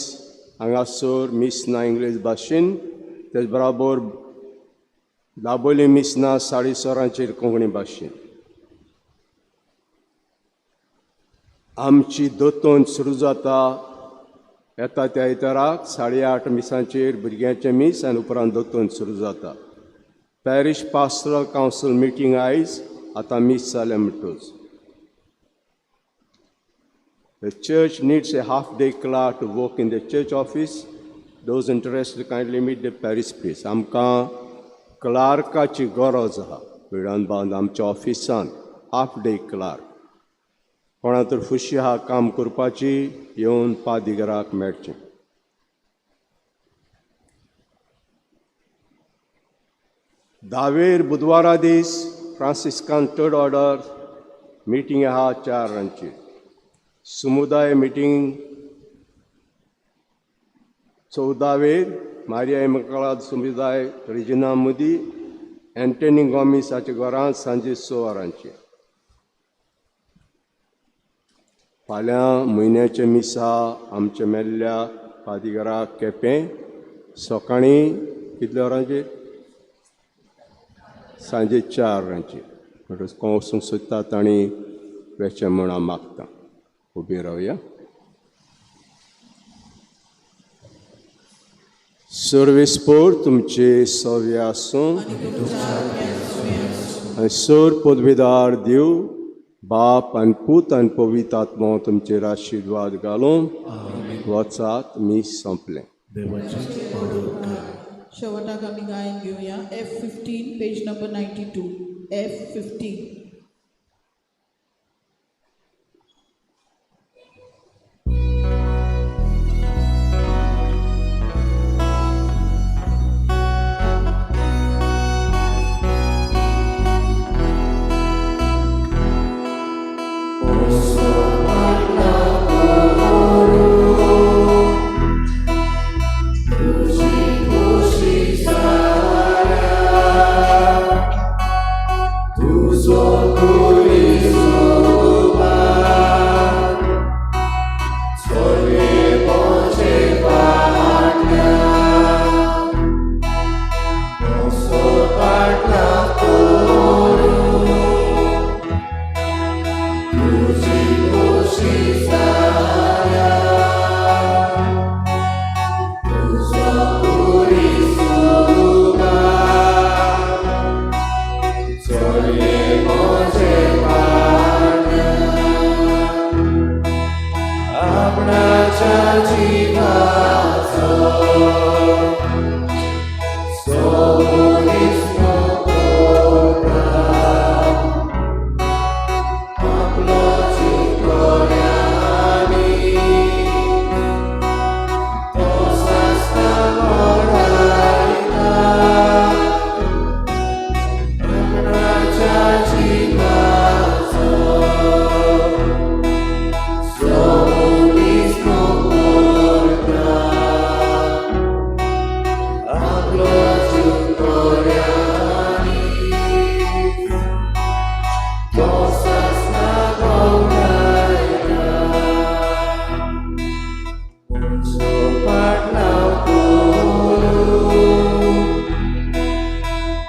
हांगासर मीस ना इंग्लीश भाशेन. तेच बराबर दाबोली मीस ना 6:30 वरांचेर कोंकणी भाशेन. आमची दोतोन सुरू जाता येता त्या इतराक 8:30 मिसांचेर भुरग्यांचे मीस आनी उपरांत दोतोन सुरू जाता. पॅरीश पास्टरल कावन्सील मिटींग आयज आतां मीस जालें म्हणटच. The church needs a half-day clerk to work in the church office. Those interested kindly meet the parish priest. आमकां क्लार्काची गरज आहा विडान बांद आमच्या ऑफिसान हाफ डे क्लार्क कोणा तर खुशी आहा काम करपाची येवन पादिगराक मेळचें. धावेर बुधवारा दीस फ्रांसिस्कान थर्ड ऑर्डर मिटींग आहा 4 वरांचेर. समुदाय मिटींग 14वेर मारिया इमॅक्युलेट समुदाय रिजिना मदीं एंटनी गॉमिसाच्या घरांत सांजे 6 वरांचेर. फाल्यां म्हयन्याच्या मिसा आमच्या मेल्ल्या पादिगराक केपें सकाळीं कितल्या वरांचेर सांजे 4 वरांचेर. म्हणटच कोण वचूंक सोदता तांणी वेचें म्हूण हांव मागतां. उबी रावया. सर्वेस्पोर तुमचे सव्य आसूं आनी सर पदवीदार देव बाप आनी पूत आनी पवित्र आत्मो तुमचेर आशिर्वाद घालून वचात. मी संपलें. शेवटाक आमी गायन घेवया F15 page number 92. F15.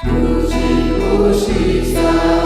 Tuji Ushisa